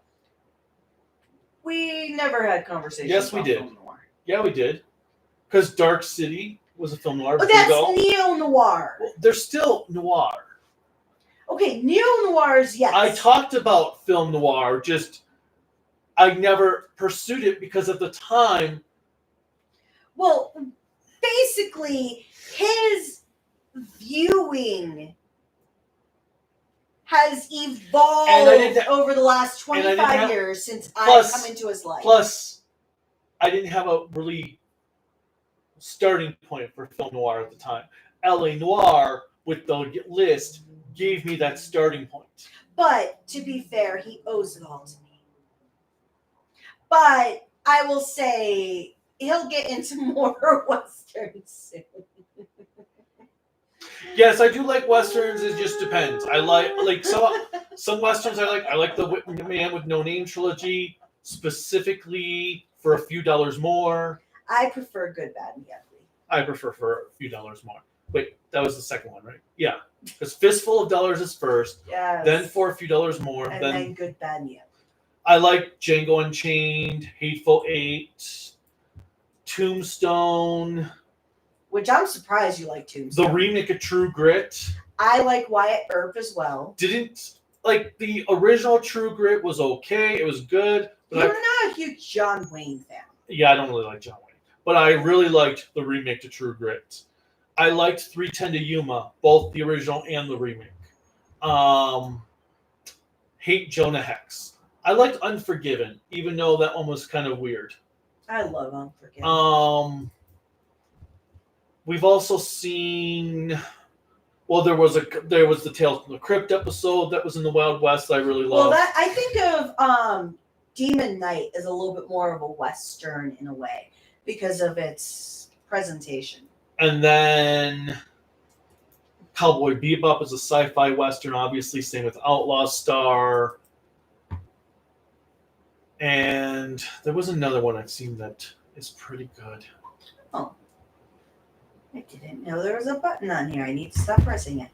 We never had conversations. Yes, we did. Film noir. Yeah, we did. Because Dark City was a film noir. Oh, that's neo-noir. Well, they're still noir. Okay, neo-noirs, yes. I talked about film noir, just I never pursued it because at the time. Well, basically, his viewing has evolved over the last 25 years since I've come into his life. Plus, I didn't have a really starting point for film noir at the time. LA Noir, with the list, gave me that starting point. But, to be fair, he owes it all to me. But I will say he'll get into more westerns soon. Yes, I do like westerns. It just depends. I like some westerns. I like the Man with No Name trilogy, specifically for a few dollars more. I prefer Good, Bad, and the Ugly. I prefer for a few dollars more. Wait, that was the second one, right? Yeah, because Fistful of Dollars is first. Yes. Then for a few dollars more. And then Good, Bad, and the Ugly. I like Django Unchained, Hateful Eight, Tombstone. Which I'm surprised you like Tombstone. The remake of True Grit. I like Wyatt Earp as well. The original True Grit was okay. It was good. But You're not a huge John Wayne fan. Yeah, I don't really like John Wayne. But I really liked the remake to True Grit. I liked 310 to Yuma, both the original and the remake. Hate Jonah Hex. I liked Unforgiven, even though that one was kind of weird. I love Unforgiven. We've also seen. Well, there was the Tales from the Crypt episode that was in the Wild West that I really loved. Well, I think of Demon Knight as a little bit more of a Western in a way because of its presentation. And then Cowboy Bebop is a sci-fi Western, obviously. Same with Outlaw Star. And there was another one I've seen that is pretty good. Oh. I didn't know there was a button on here. I need to stop pressing it.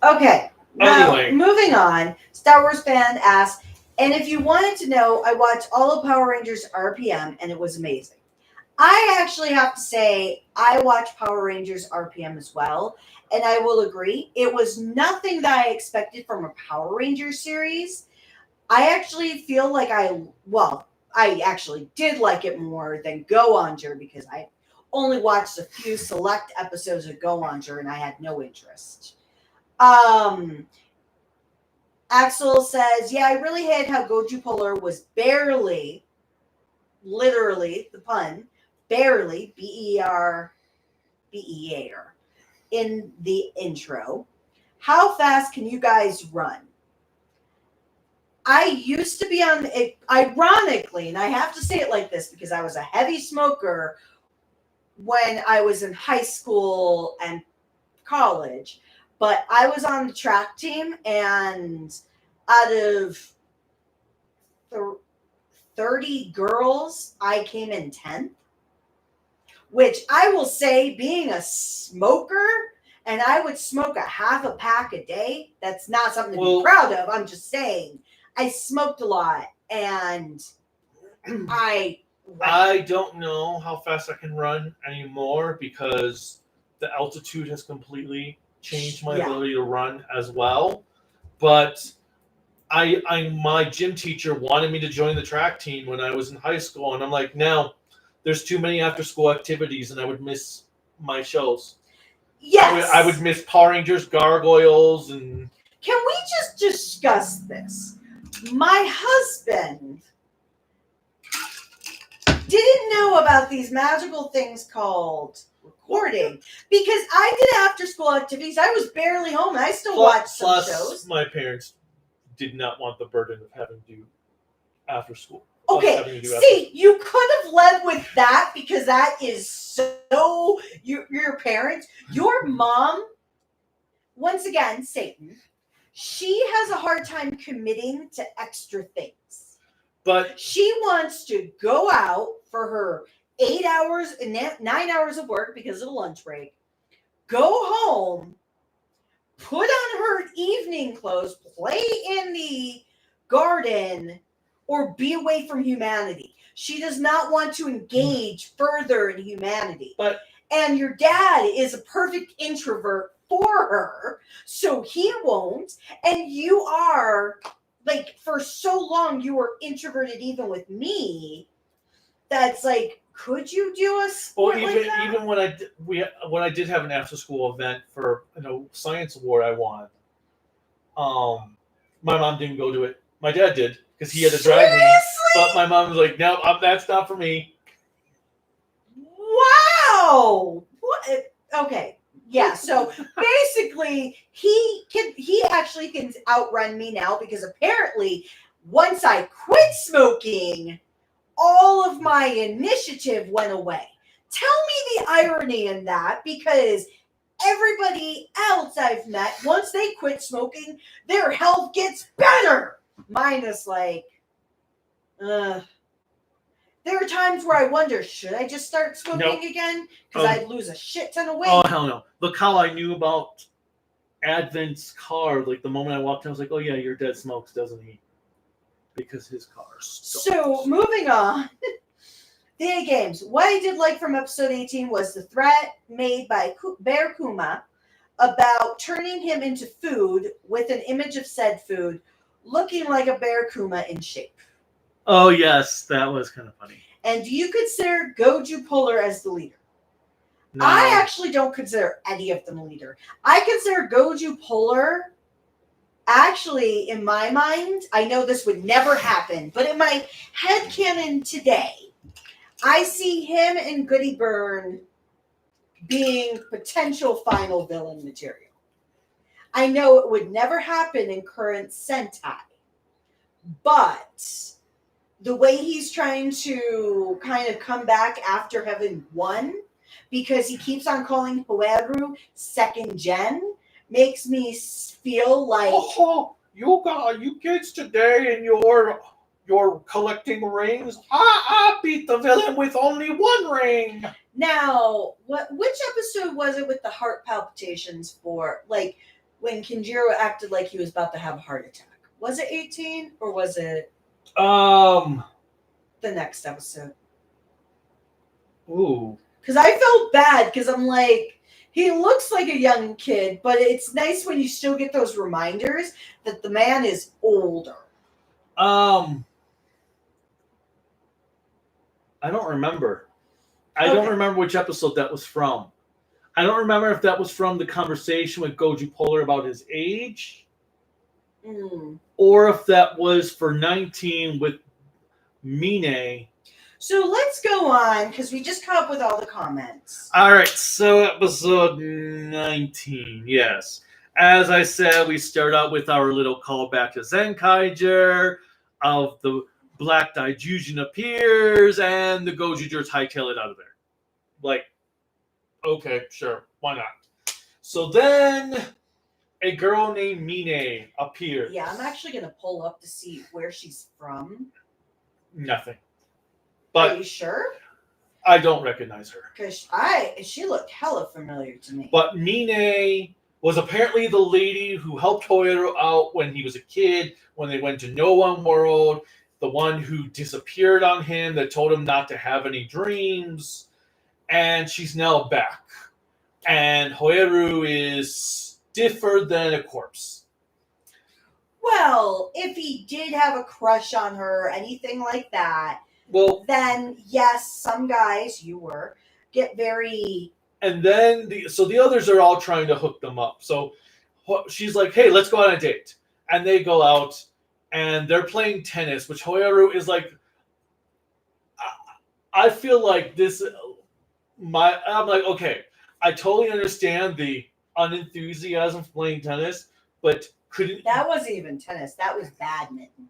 Okay. Now, anyway. Moving on. Star Wars fan asks, and if you wanted to know, I watched all of Power Rangers RPM, and it was amazing. I actually have to say, I watch Power Rangers RPM as well, and I will agree, it was nothing that I expected from a Power Rangers series. I actually feel like I actually did like it more than Go-Onger because I only watched a few select episodes of Go-Onger and I had no interest. Axel says, yeah, I really hate how Goju Polar was barely, literally, the pun, barely, B-E-R, B-E-A-R, in the intro. How fast can you guys run? I used to be on it, ironically, and I have to say it like this because I was a heavy smoker when I was in high school and college, but I was on the track team, and out of 30 girls, I came in 10th, which I will say, being a smoker, and I would smoke a half a pack a day, that's not something to be proud of. I'm just saying, I smoked a lot, and I don't know how fast I can run anymore because the altitude has completely changed my ability to run as well. But my gym teacher wanted me to join the track team when I was in high school, and I'm like, no, there's too many after school activities, and I would miss my shows. Yes, I would miss Power Rangers, Gargoyles, and. Can we just discuss this? My husband didn't know about these magical things called recording because I did after school activities. I was barely home and I still watched some shows. My parents did not want the burden of having to do after school. Okay, see, you could have led with that because that is so your parents, your mom, once again, Satan, she has a hard time committing to extra things. But she wants to go out for her 8 hours and 9 hours of work because of the lunch break, go home, put on her evening clothes, play in the garden, or be away from humanity. She does not want to engage further in humanity. And your dad is a perfect introvert for her, so he won't. And you are, like, for so long you were introverted even with me. That's like, could you do a sport even when I did have an after school event for science award I won, my mom didn't go to it. My dad did because he had to drive me. But my mom was like, no, that's not for me. Wow. What? Okay. Yeah. So basically, he actually can outrun me now because apparently, once I quit smoking, all of my initiative went away. Tell me the irony in that, because everybody else I've met, once they quit smoking, their health gets better. Mine is like, there are times where I wonder, should I just start smoking again? Because I'd lose a shit ton of weight. Oh, hell no. Look how I knew about Advent's car. Like, the moment I walked in, I was like, oh, yeah, your dad smokes, doesn't he? Because his car stinks. So, moving on. The games. What I did like from episode 18 was the threat made by Bear Kuma about turning him into food with an image of said food looking like a Bear Kuma in shape. Oh, yes. That was kind of funny. And do you consider Goju Polar as the leader? No. I actually don't consider any of them leader. I consider Goju Polar, actually, in my mind, I know this would never happen, but in my headcanon today, I see him and Goody Burn being potential final villain material. I know it would never happen in current Sentai, but the way he's trying to kind of come back after having won, because he keeps on calling Hoeru second gen, makes me feel like, oh, you kids today and you're collecting rings. I beat the villain with only one ring. Now, which episode was it with the heart palpitations for, like, when Kinjiro acted like he was about to have a heart attack? Was it 18 or was it the next episode? Ooh. Because I felt bad because I'm like, he looks like a young kid, but it's nice when you still get those reminders that the man is older. I don't remember. I don't remember which episode that was from. I don't remember if that was from the conversation with Goju Polar about his age, or if that was for 19 with Mine. So let's go on because we just caught up with all the comments. All right, so episode 19, yes. As I said, we start out with our little callback to Zenkaiger, of the Black Daijujin appears, and the Gozyugers hightail it out of there. Like, okay, sure, why not? So then, a girl named Mine appears. Yeah, I'm actually going to pull up to see where she's from. Nothing. Are you sure? I don't recognize her. Because she looked hella familiar to me. But Mine was apparently the lady who helped Hoeru out when he was a kid, when they went to No One World, the one who disappeared on him, that told him not to have any dreams, and she's now back. And Hoeru is stiffer than a corpse. Well, if he did have a crush on her or anything like that, well, then yes, some guys, get very... And then, the others are all trying to hook them up. So she's like, hey, let's go on a date. And they go out, and they're playing tennis, which Hoeru is like, I feel like this, I'm like, okay, I totally understand the unenthusiasm for playing tennis, but couldn't... That wasn't even tennis, that was badminton.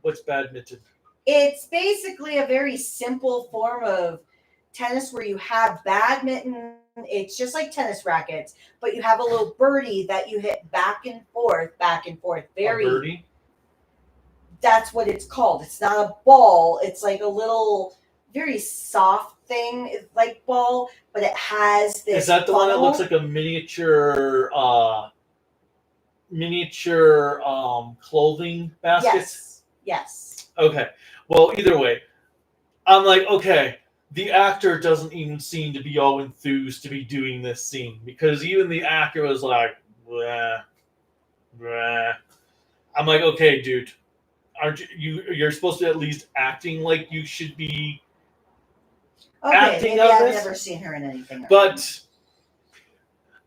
What's badminton? It's basically a very simple form of tennis where you have badminton. It's just like tennis rackets, but you have a little birdie that you hit back and forth. Very. A birdie? That's what it's called. It's not a ball. It's like a little, very soft thing. It's like ball, but it has this. Is that the one that looks like a miniature clothing basket? Yes. Okay. Well, either way, I'm like, okay, the actor doesn't even seem to be all enthused to be doing this scene, because even the actor was like, bleh, bleh. I'm like, okay, dude, aren't you're supposed to be at least acting like you should be acting out I've this? never seen her in anything. But,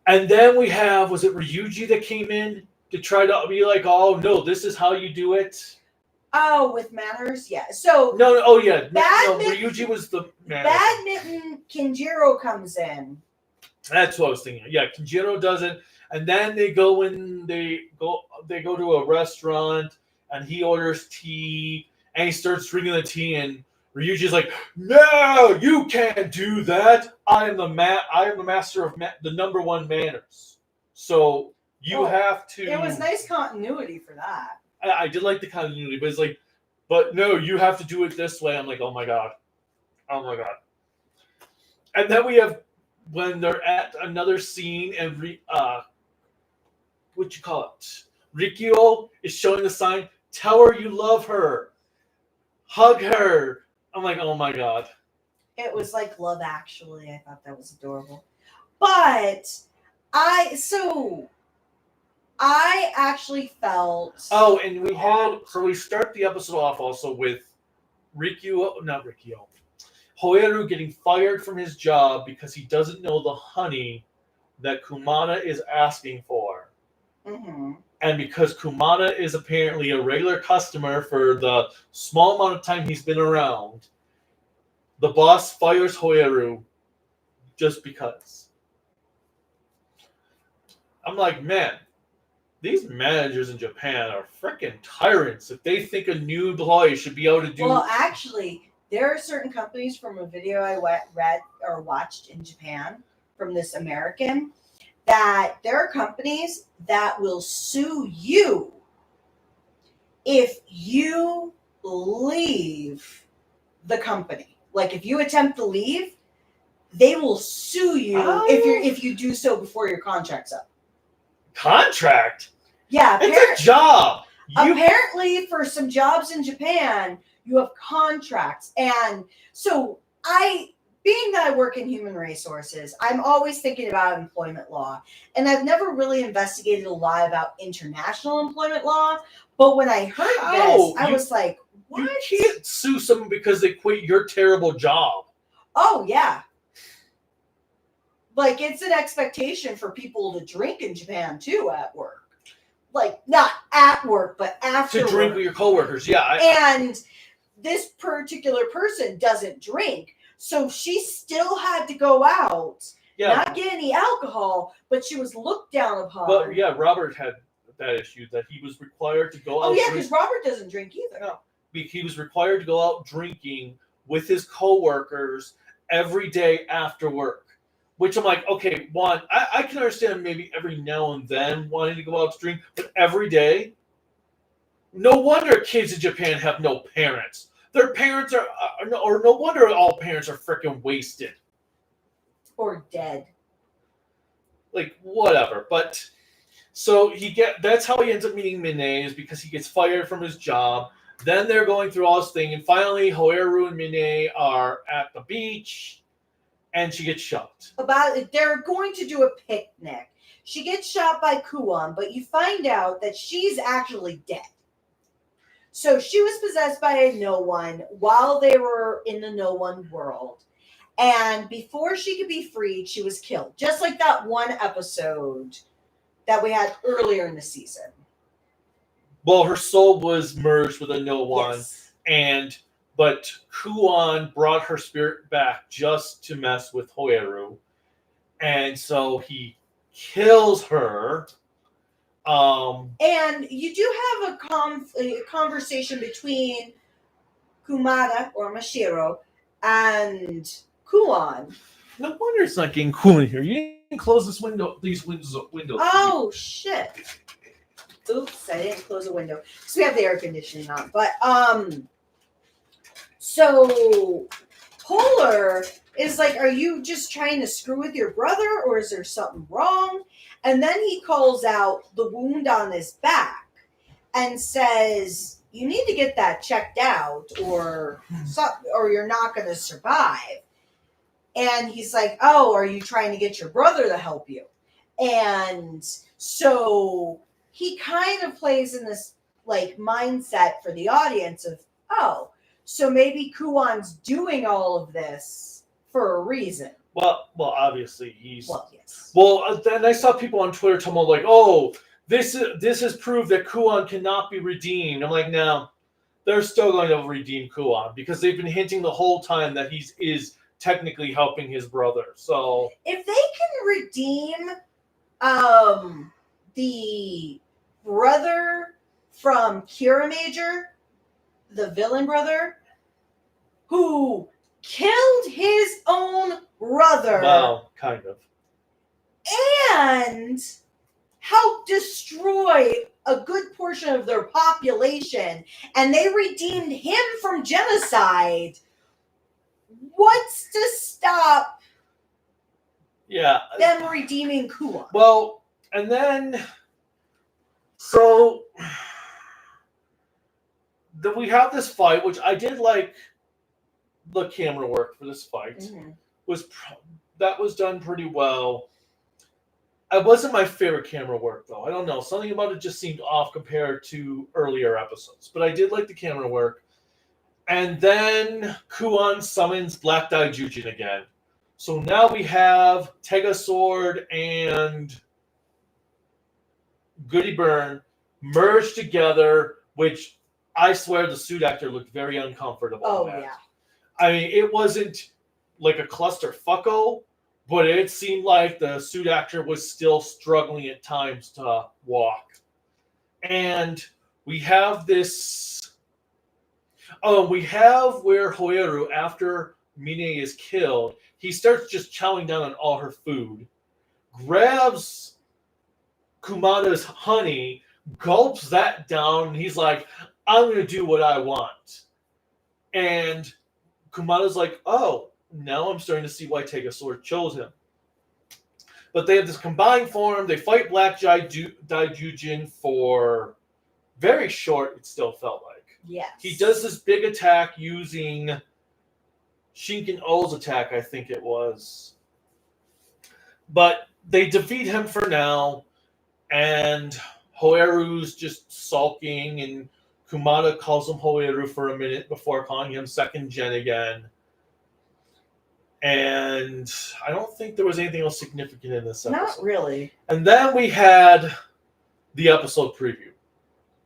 and then we have, was it Ryuji that came in to try to be like, oh, no, this is how you do it? Oh, with manners? Yeah. So no, oh yeah. Ryuji was the man. Badminton, Kinjiro comes in. That's what I was thinking. Yeah, Kinjiro does it, and then they go to a restaurant, and he orders tea, and he starts drinking the tea, and Ryuji's like, "No, you can't do that. I am the master of the number one manners. So you have to." It was nice continuity for that. I did like the continuity, but it's like, but no, you have to do it this way. I'm like, oh my god. And then we have, when they're at another scene, and what you call it? Rikyo is showing the sign, tell her you love her. Hug her. I'm like, oh my god. It was like Love Actually. I thought that was adorable. But I actually felt... Oh, and we start the episode off also with Hoeru getting fired from his job because he doesn't know the honey that Kumada is asking for. Mm-hmm. And because Kumada is apparently a regular customer for the small amount of time he's been around, the boss fires Hoeru just because. I'm like, man, these managers in Japan are freaking tyrants. If they think a new employee should be able to do... Well, actually, there are certain companies from a video I read or watched in Japan from this American, that there are companies that will sue you if you leave the company. Like if you attempt to leave, they will sue you if you do so before your contract's up. Contract? Yeah. It's a job. Apparently, for some jobs in Japan, you have contracts. And so being that I work in human resources, I'm always thinking about employment law. And I've never really investigated a lot about international employment law. But when I heard this, I was like, what? You can't sue someone because they quit your terrible job. Oh, yeah. Like, it's an expectation for people to drink in Japan, too, at work. Like, not at work, but after To drink work. with your coworkers, yeah. And this particular person doesn't drink. So she still had to go out, not get any alcohol, but she was looked down upon. Well, yeah, Robert had that issue that he was required to go out. Oh, yeah, because Robert doesn't drink either. No. He was required to go out drinking with his coworkers every day after work. Which I'm like, okay, one, I can understand maybe every now and then wanting to go out to drink, but every day? No wonder kids in Japan have no parents. Their parents are no wonder all parents are freaking wasted. Or dead. Like, whatever. But, so that's how he ends up meeting Mine, is because he gets fired from his job. Then they're going through all this thing, and finally, Hoeru and Mine are at the beach. And she gets shot. They're going to do a picnic. She gets shot by Kuon, but you find out that she's actually dead. So she was possessed by a no one while they were in the no one world. And before she could be freed, she was killed. Just like that one episode that we had earlier in the season. Well, her soul was merged with a no one. Yes. But Kuon brought her spirit back just to mess with Hoeru. And so he kills her. And you do have a conversation between Kumada, or Mashiro, and Kuon. No wonder it's not getting cool in here. You didn't close these windows. Oh, shit. Oops, I didn't close a window. Because we have the air conditioning on. But, so, Polar is like, are you just trying to screw with your brother, or is there something wrong? And then he calls out the wound on his back and says, you need to get that checked out, or you're not going to survive. And he's like, oh, are you trying to get your brother to help you? And so he kind of plays in this like mindset for the audience of, oh, so maybe Kuon's doing all of this for a reason. Well, obviously he's. Well, yes. Well, then I saw people on Twitter talking about like, oh, this has proved that Kuon cannot be redeemed. I'm like, no, they're still going to redeem Kuon because they've been hinting the whole time that he is technically helping his brother. So if they can redeem the brother from Kira Major, the villain brother, who killed his own brother. Well, kind of. And helped destroy a good portion of their population, and they redeemed him from genocide. What's to stop them redeeming Kuon? Well, and then so we have this fight, which I did like the camera work for this fight. Mm-hmm. That was done pretty well. It wasn't my favorite camera work, though. I don't know. Something about it just seemed off compared to earlier episodes. But I did like the camera work. And then Kuon summons Black Daijujin again. So now we have Tega Sword and Goody Burn merged together, which I swear the suit actor looked very uncomfortable. Oh, yeah. I mean, it wasn't like a clusterfucko, but it seemed like the suit actor was still struggling at times to walk. And we have this... we have where Hoeru, after Mine is killed, he starts just chowing down on all her food, grabs Kumada's honey, gulps that down, and he's like, I'm going to do what I want. And Kumada's like, oh, now I'm starting to see why Tega Sword chose him. But they have this combined form. They fight Black Daijujin for very short, it still felt like. Yes. He does this big attack using Shinken O's attack, I think it was. But they defeat him for now, and Hoeru's just sulking, and Kumada calls him Hoeru for a minute before calling him second gen again. And I don't think there was anything else significant in this episode. Not really. And then we had the episode preview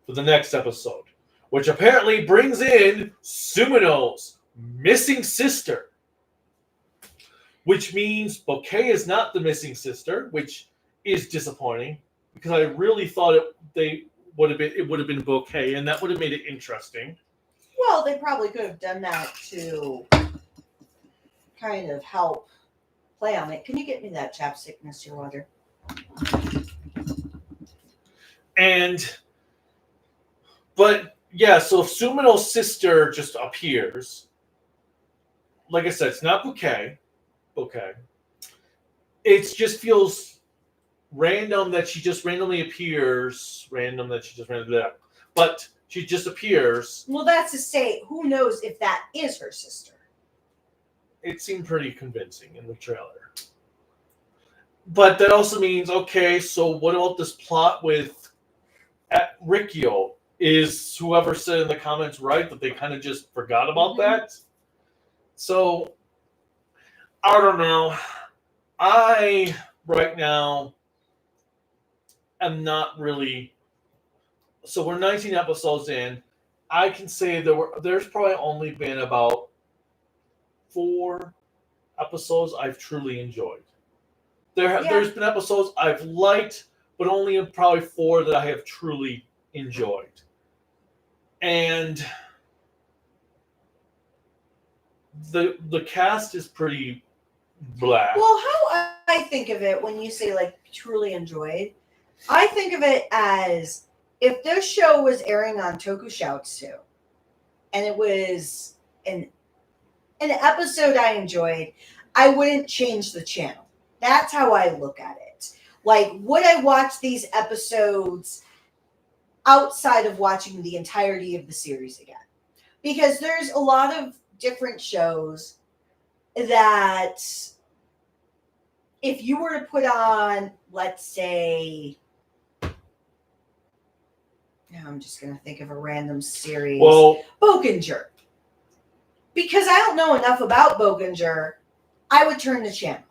for the next episode, which apparently brings in Sumino's missing sister. Which means Bouquet is not the missing sister, which is disappointing because I really thought it would have been Bouquet, and that would have made it interesting. Well, they probably could have done that to kind of help play on it. Can you get me that chapstick, Mr. Water? But yeah, so if Sumino's sister just appears, like I said, it's not Bouquet. It just feels random that she just randomly appears. But she just appears. Well, that's to say, who knows if that is her sister? It seemed pretty convincing in the trailer. But that also means, okay, so what about this plot with Rikyo? Is whoever said in the comments right that they kind of just forgot about that? So, I don't know. I, right now, am not really... So we're 19 episodes in. I can say there's probably only been about 4 episodes I've truly enjoyed. There's been episodes I've liked, but only probably 4 that I have truly enjoyed. And the cast is pretty blah. Well, how I think of it when you say like truly enjoyed, I think of it as if this show was airing on Tokushoutsu and it was an episode I enjoyed, I wouldn't change the channel. That's how I look at it. Like, would I watch these episodes outside of watching the entirety of the series again? Because there's a lot of different shows that if you were to put on, let's say, now I'm just going to think of a random series. Well, Gozyuger. Because I don't know enough about Gozyuger, I would turn the channel.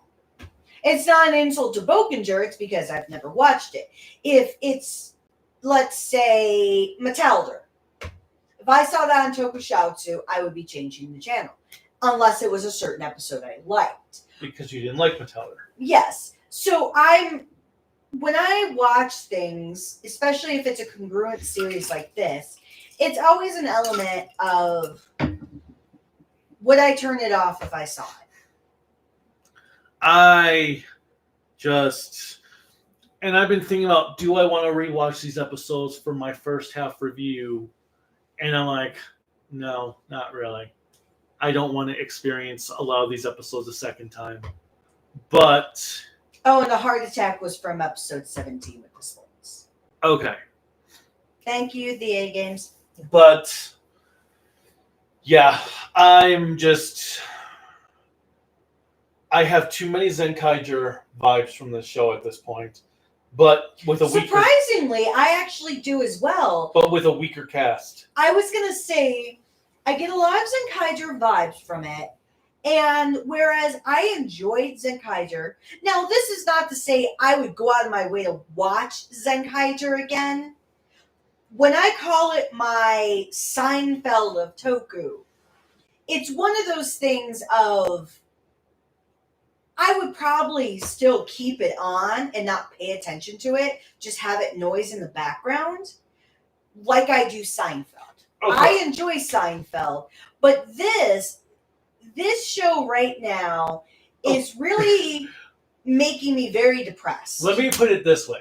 It's not an insult to Gozyuger, it's because I've never watched it. If it's, let's say, Metalder. If I saw that on Tokushoutsu, I would be changing the channel. Unless it was a certain episode I liked. Because you didn't like Metalder. Yes. So when I watch things, especially if it's a congruent series like this, it's always an element of, would I turn it off if I saw it? And I've been thinking about, do I want to rewatch these episodes for my first half review? And I'm like, no, not really. I don't want to experience a lot of these episodes a second time. But... Oh, and the heart attack was from episode 17 with the slits. Okay. Thank you, the A Games. But, yeah, I have too many Zenkaiger vibes from this show at this point. But with a surprisingly, I actually do as well. But with a weaker cast. I was going to say, I get a lot of Zenkaiger vibes from it. And whereas I enjoyed Zenkaiger, now this is not to say I would go out of my way to watch Zenkaiger again. When I call it my Seinfeld of Toku, it's one of those things of, I would probably still keep it on and not pay attention to it, just have it noise in the background, like I do Seinfeld. Okay. I enjoy Seinfeld, but this show right now is really making me very depressed. Let me put it this way.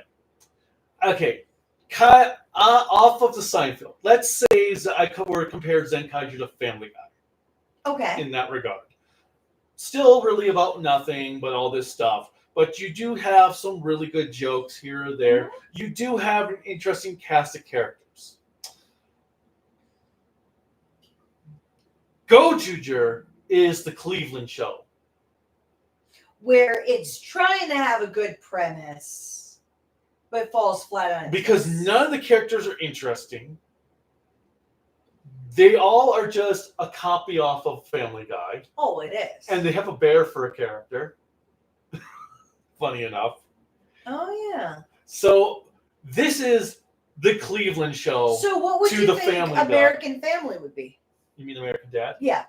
Okay, cut off of the Seinfeld. Let's say I compared Zenkaiger to Family Guy. Okay. In that regard. Still really about nothing, but all this stuff. But you do have some really good jokes here or there. Mm-hmm. You do have an interesting cast of characters. Gozyuger is the Cleveland show. Where it's trying to have a good premise, but falls flat on its Because face. none of the characters are interesting. They all are just a copy off of Family Guy. Oh, it is. And they have a bear for a character. Funny enough. Oh, yeah. So this is the Cleveland show. So what would to you the think Family Guy. American Family would be? You mean American Dad? Yeah.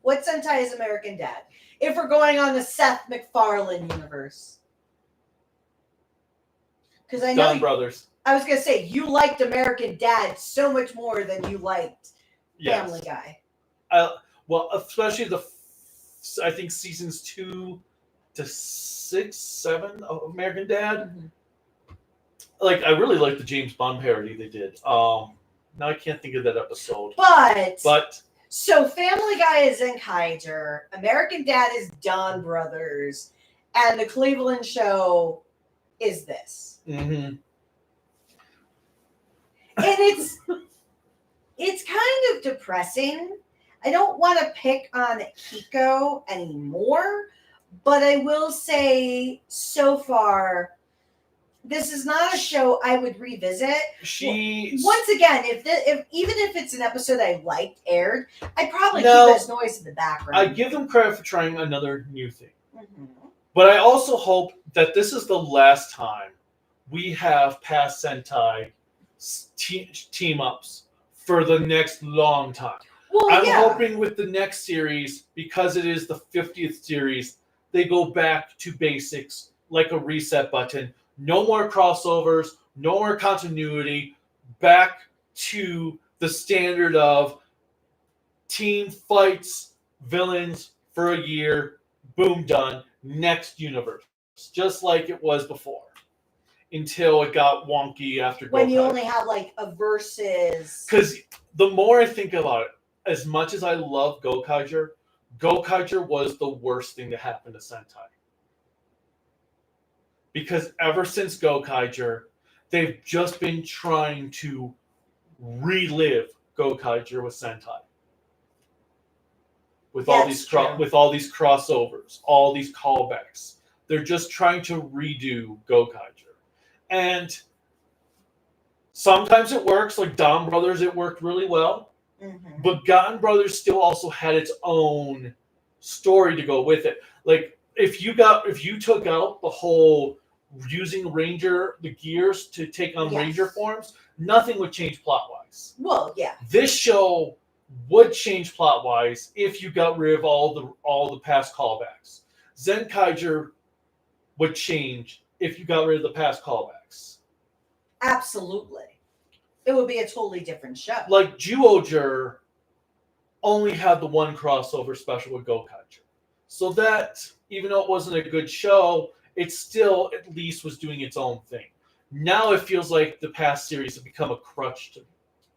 What Sentai is American Dad? If we're going on the Seth MacFarlane universe. Because I know Don Brothers. I was going to say, you liked American Dad so much more than you liked Yes. Family Guy. Well, especially I think seasons 2 to 6, 7 of American Dad. Mm-hmm. Like, I really like the James Bond parody they did. Now I can't think of that episode. But so Family Guy is Zenkaiger, American Dad is Don Brothers, and the Cleveland show is this. Mm-hmm. And it's kind of depressing. I don't want to pick on Hiko anymore, but I will say so far, this is not a show I would revisit. Once again, if even if it's an episode I liked aired, I'd probably keep it as noise in the background. I give them credit for trying another new thing. Mm-hmm. But I also hope that this is the last time we have past Sentai team-ups for the next long time. Well, I'm hoping with the next series, because it is the 50th series, they go back to basics, like a reset button. No more crossovers, no more continuity, back to the standard of team fights, villains for a year, boom, done, next universe. Just like it was before. Until it got wonky after when Go-Kaiger. you only have like a versus. Because the more I think about it, as much as I love Go-Kaiger was the worst thing to happen to Sentai. Because ever since Go-Kaiger, they've just been trying to relive Go-Kaiger with Sentai. With all these crossovers, all these callbacks. They're just trying to redo Go-Kaiger. And sometimes it works, like Don Brothers, it worked really well. Mm-hmm. But Gon Brothers still also had its own story to go with it. Like if you took out the whole using the gears to take on Ranger forms, nothing would change plot wise. Well, yeah. This show would change plot wise if you got rid of all the past callbacks. Zenkaiger would change if you got rid of the past callbacks. Absolutely. It would be a totally different show. Like Gozyuger only had the one crossover special with Go-Kaiger. So that, even though it wasn't a good show, it still at least was doing its own thing. Now it feels like the past series have become a crutch to me.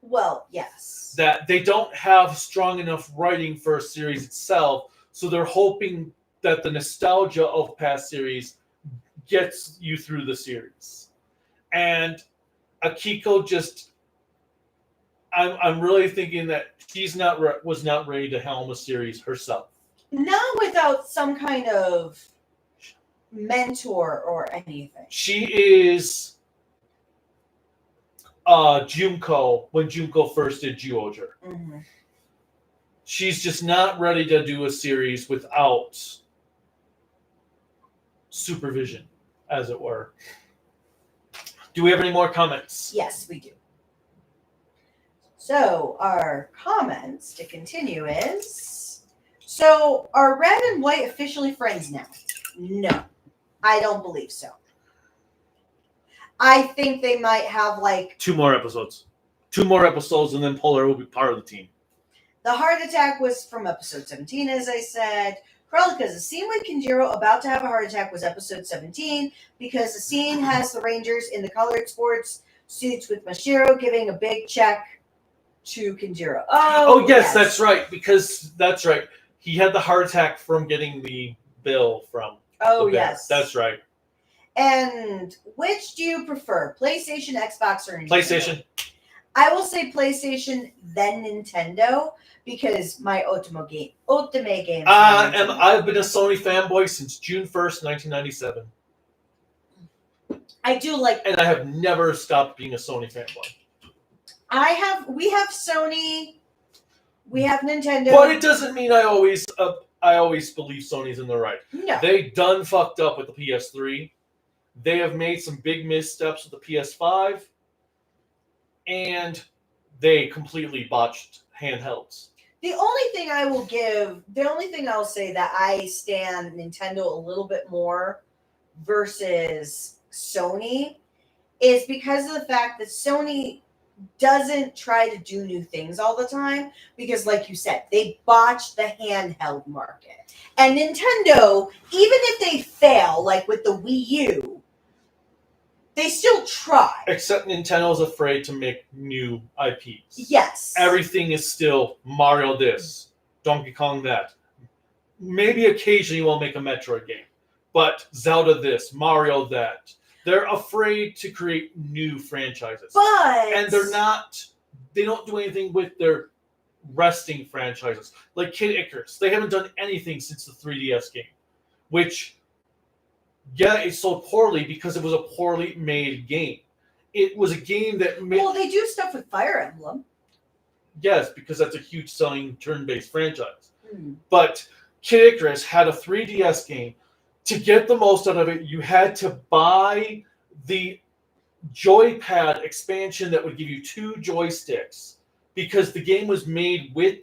Well, yes. That they don't have strong enough writing for a series itself, so they're hoping that the nostalgia of past series gets you through the series. And Akiko just... I'm really thinking that she's was not ready to helm a series herself. Not without some kind of mentor or anything. She is Junko when Junko first did Gozyuger. Mm-hmm. She's just not ready to do a series without supervision, as it were. Do we have any more comments? Yes, we do. So our comments to continue is, so are Red and White officially friends now? No, I don't believe so. I think they might have like 2 more episodes. 2 more episodes and then Polar will be part of the team. The heart attack was from episode 17, as I said. Kralika's the scene with Kinjiro about to have a heart attack was episode 17 because the scene has the Rangers in the colored sports suits with Mashiro giving a big check to Kinjiro. Oh yes, that's right. Because that's right. He had the heart attack from getting the bill from. Oh yes, that's right. And which do you prefer, PlayStation, Xbox, or Nintendo? PlayStation. I will say PlayStation, then Nintendo, because my Ultimate games. I've been a Sony fanboy since June 1st, 1997. I do like, and I have never stopped being a Sony fanboy. We have Sony, we have Nintendo, but it doesn't mean I always believe Sony's in the right. No, They done fucked up with the PS3. They have made some big missteps with the PS5, and they completely botched handhelds. The only thing I'll say that I stand Nintendo a little bit more versus Sony is because of the fact that Sony doesn't try to do new things all the time because, like you said, they botched the handheld market. And Nintendo, even if they fail, like with the Wii U, they still try. Except Nintendo's afraid to make new IPs. Yes. Everything is still Mario this, Donkey Kong that. Maybe occasionally we'll make a Metroid game. But Zelda this, Mario that. They're afraid to create new franchises. And they don't do anything with their resting franchises. Like Kid Icarus. They haven't done anything since the 3DS game. Which, yeah, it sold poorly because it was a poorly made game. It was a game that well, they do stuff with Fire Emblem. Yes, because that's a huge selling turn-based franchise. But Kid Icarus had a 3DS game. To get the most out of it, you had to buy the joypad expansion that would give you 2 joysticks, because the game was made with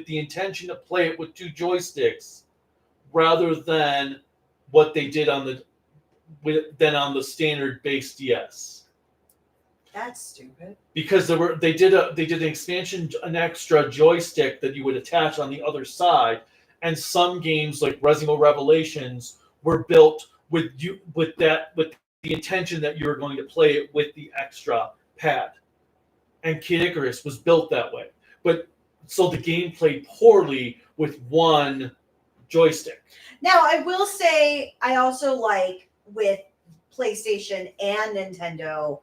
the intention to play it with 2 joysticks, rather than what they did on the standard base DS. That's stupid. Because they did an expansion, an extra joystick that you would attach on the other side, and some games like Resident Evil Revelations were built with the intention that you were going to play it with the extra pad. And Kid Icarus was built that way. But so the game played poorly with 1 joystick. Now, I will say I also like with PlayStation and Nintendo,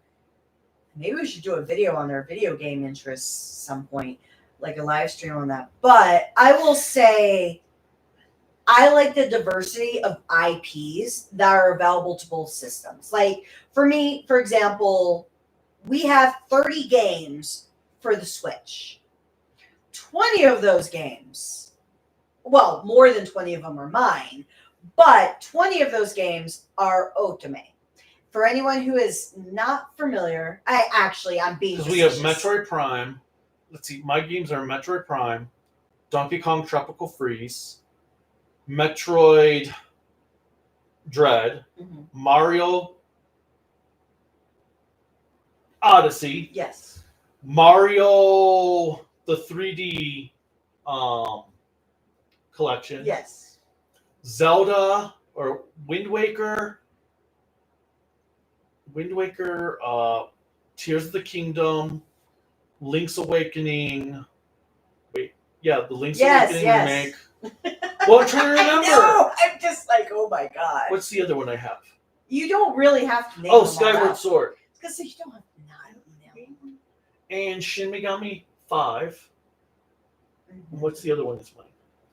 maybe we should do a video on their video game interests some point, like a live stream on that. But I will say I like the diversity of IPs that are available to both systems. Like, for me, for example, we have 30 games for the Switch. 20 of those games, well, more than 20 of them are mine, but 20 of those games are Otome. For anyone who is not familiar, I'm being because we have Metroid Prime. Let's see, my games are Metroid Prime, Donkey Kong Tropical Freeze, Metroid Dread, Mario Odyssey. Yes. Mario the 3D collection. Yes. Zelda or Wind Waker, Tears of the Kingdom, Link's Awakening. The Link's Awakening remake. Well, I'm trying to remember. No, I'm just like, oh my god. What's the other one I have? You don't really have to name them Skyward Sword. Because you don't have to know. And Shin Megami 5. And what's the other one that's mine?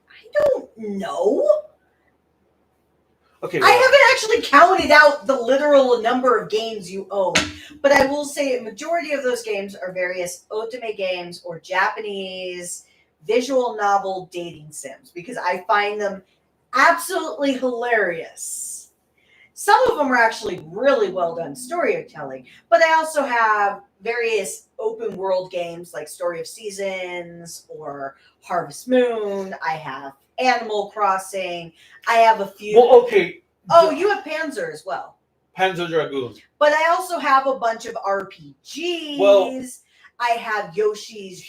I don't know. Okay. I haven't actually counted out the literal number of games you own, but I will say a majority of those games are various Otome games or Japanese visual novel dating sims, because I find them absolutely hilarious. Some of them are actually really well done storytelling, but I also have various open world games like Story of Seasons or Harvest Moon. I have Animal Crossing. I have a few. Well, okay. Oh, you have Panzer as well. Panzer Dragoon. But I also have a bunch of RPGs. Well, I have Yoshi's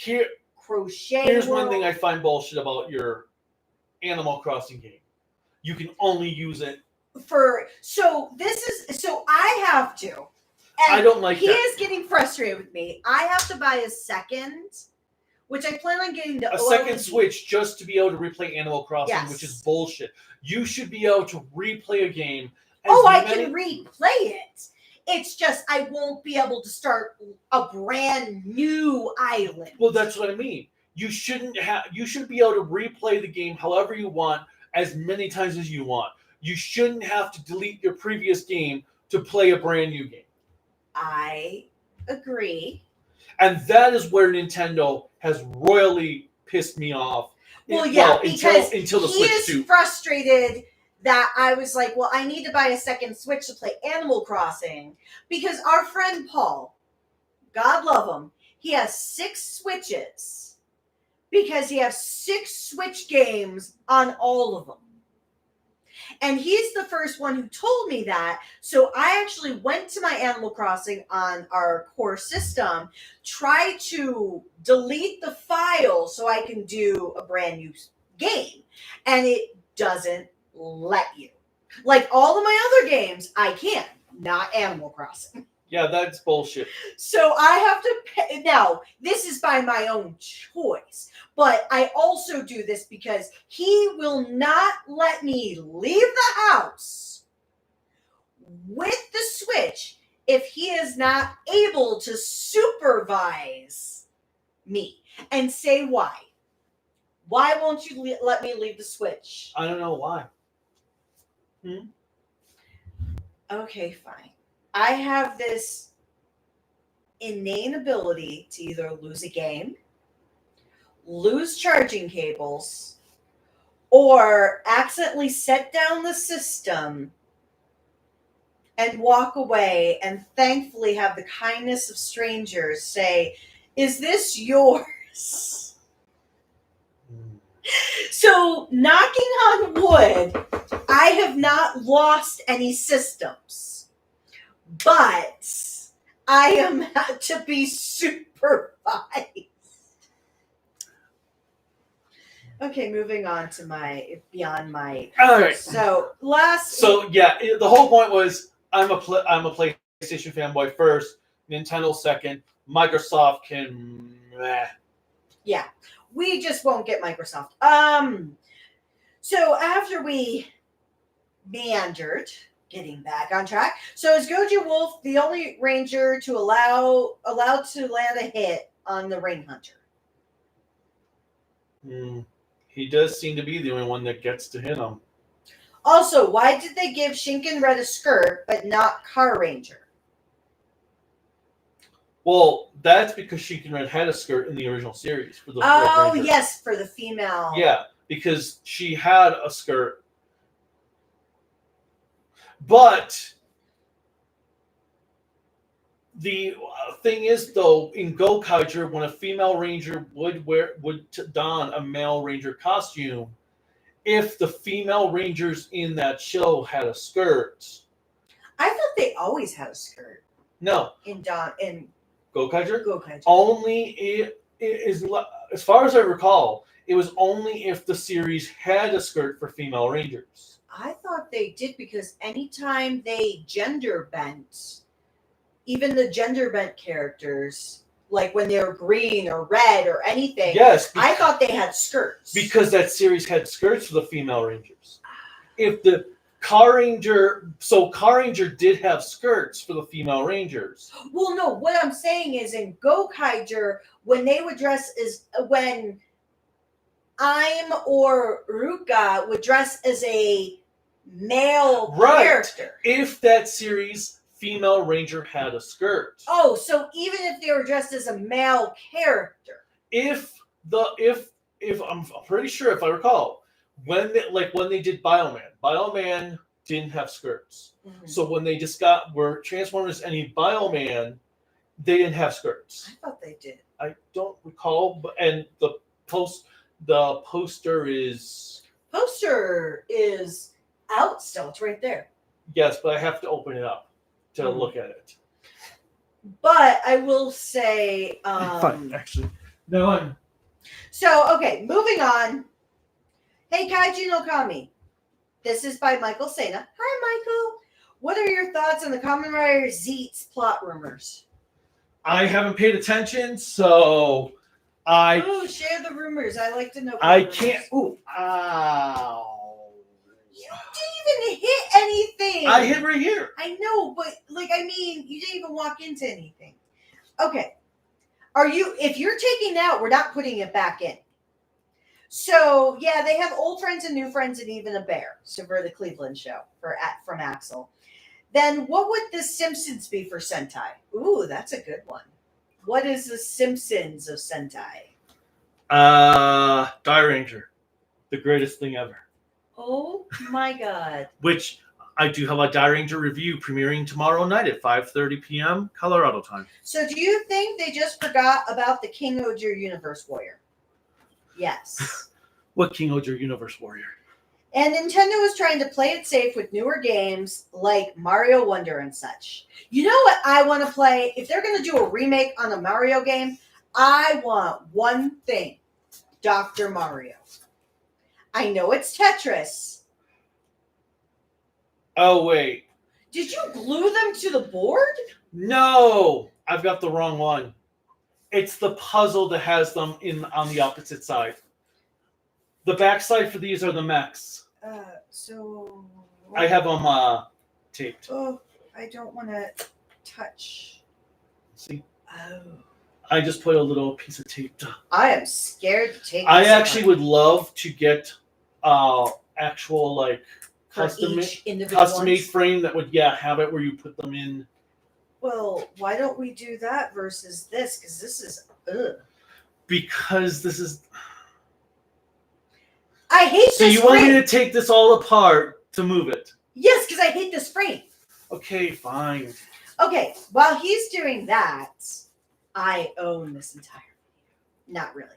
Crochet Here's World. one thing I find bullshit about your Animal Crossing game. You can only use it I have to. And I don't like he that. is getting frustrated with me. I have to buy a second, which I plan on getting the second Switch just to be able to replay Animal Crossing, which is bullshit. You should be able to replay a game. I can replay it. It's just I won't be able to start a brand new island. Well, that's what I mean. You shouldn't have. You should be able to replay the game however you want, as many times as you want. You shouldn't have to delete your previous game to play a brand new game. I agree. And that is where Nintendo has royally pissed me off. Well, yeah, because until the he Switch is 2. frustrated that I was like, well, I need to buy a second Switch to play Animal Crossing because our friend Paul, God love him, he has 6 Switches because he has 6 Switch games on all of them. And he's the first one who told me that. So I actually went to my Animal Crossing on our core system, tried to delete the file so I can do a brand new game. And it doesn't let you. Like all of my other games, I can, not Animal Crossing. Yeah, that's bullshit. So I have to pay. Now, this is by my own choice, but I also do this because he will not let me leave the house with the Switch if he is not able to supervise me and say why. Why won't you let me leave the Switch? I don't know why. Okay, fine. I have this inane ability to either lose a game, lose charging cables, or accidentally set down the system and walk away and thankfully have the kindness of strangers say, "Is this yours?" So, knocking on wood, I have not lost any systems. But I am to be supervised. Okay, moving on to my beyond my. All right. So yeah, the whole point was I'm a PlayStation fanboy first, Nintendo second, Microsoft can. Yeah, we just won't get Microsoft. So after we meandered. Getting back on track. So is Goju Wolf the only ranger to allowed to land a hit on the Ring Hunter? He does seem to be the only one that gets to hit him. Also, why did they give Shinken Red a skirt but not Car Ranger? Well, that's because Shinken Red had a skirt in the original series for the Oh, Red Ranger. yes, for the female. Yeah, because she had a skirt. But the thing is, though, in Go-Kyger, when a female ranger would don a male ranger costume, if the female rangers in that show had a skirt, I thought they always had a skirt. No, in Go-Kyger. Go-Kyger. Only it is, as far as I recall, it was only if the series had a skirt for female rangers. I thought they did because anytime they gender bent, even the gender bent characters, like when they were green or red or anything, Yes, I thought they had skirts. Because that series had skirts for the female rangers. If the Car Ranger did have skirts for the female rangers. Well, no, what I'm saying is in Go-Kyger, when they would dress as when I'm or Ruka would dress as a male character. If that series female ranger had a skirt. Oh, so even if they were dressed as a male character. If I'm pretty sure, if I recall, when they did Bioman didn't have skirts. Mm-hmm. So when they just were transformed as any Bioman, they didn't have skirts. I thought they did. I don't recall, and the poster is out still. It's right there. Yes, but I have to open it up to look at it. But I will say, fine, actually. No. So okay, moving on. Hey, Kaiju no Kami. This is by Michael Sena. Hi, Michael. What are your thoughts on the Kamen Rider Zeets plot rumors? I haven't paid attention, so share the rumors. I like to know. I can't. You even hit anything. I hit right here. I know, but you didn't even walk into anything. Okay. If you're taking it out, we're not putting it back in. So yeah, they have old friends and new friends and even a bear. So for the Cleveland show from Axel. Then what would the Simpsons be for Sentai? Ooh, that's a good one. What is the Simpsons of Sentai? Die Ranger. The greatest thing ever. Oh my god. Which I do have a Die Ranger review premiering tomorrow night at 5:30 p.m. Colorado time. So do you think they just forgot about the King Oger Universe Warrior? Yes. What King Oger Universe Warrior? And Nintendo is trying to play it safe with newer games like Mario Wonder and such. You know what I want to play? If they're going to do a remake on a Mario game, I want one thing. Dr. Mario. I know it's Tetris. Oh, wait. Did you glue them to the board? No! I've got the wrong one. It's the puzzle that has them on the opposite side. The backside for these are the mechs. So... I have them taped. Oh, I don't want to touch. See? Oh. I just put a little piece of tape down. I am scared to take I this actually on. would love to get actual For custom each individual made ones? frame that would have it where you put them in. Well, why don't we do that versus this? Because this is ugh. Because this is. I hate So this you want frame. me to take this all apart to move it? Yes, because I hate this frame. Okay, fine. Okay, while he's doing that, I own this entire video. Not really.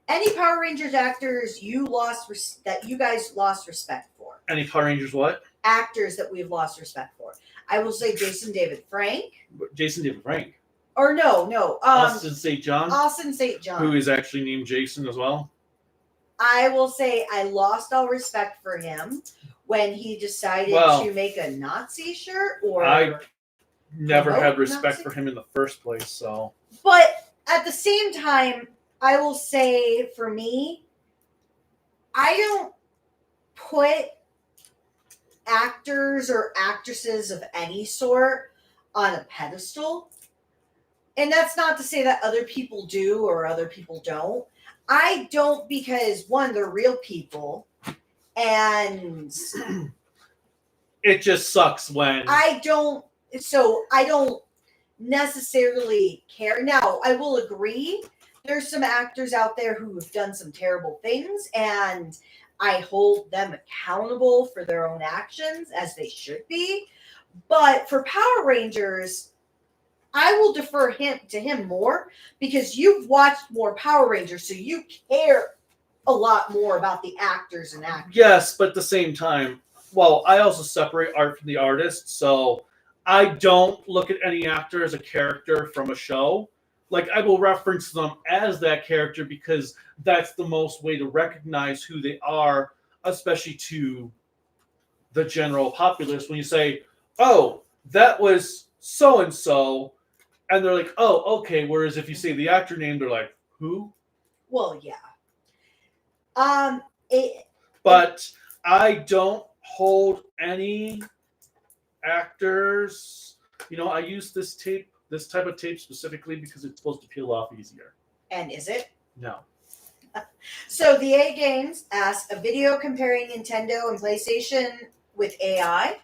Any Power Rangers actors that you guys lost respect for? Any Power Rangers what? Actors that we've lost respect for. I will say Jason David Frank. Jason David Frank. Or no. Austin St. John. Austin St. John. Who is actually named Jason as well. I will say I lost all respect for him when he decided to make a Nazi shirt. Or I never had promote respect Nazi? for him in the first place, so. But at the same time, I will say for me, I don't put actors or actresses of any sort on a pedestal. And that's not to say that other people do or other people don't. I don't because, one, they're real people. And it just sucks when I don't necessarily care. Now, I will agree. There's some actors out there who have done some terrible things, and I hold them accountable for their own actions, as they should be. But for Power Rangers, I will defer to him more because you've watched more Power Rangers, so you care a lot more about the actors and actors. Yes, but at the same time, well, I also separate art from the artist, so I don't look at any actor as a character from a show. Like, I will reference them as that character because that's the most way to recognize who they are, especially to the general populace. When you say, oh, that was so-and-so, and they're like, oh, okay. Whereas if you say the actor name, they're like, who? Well, yeah. But I don't hold any actors. You know, I use this type of tape specifically because it's supposed to peel off easier. And is it? No. So the A Games asked a video comparing Nintendo and PlayStation with AI.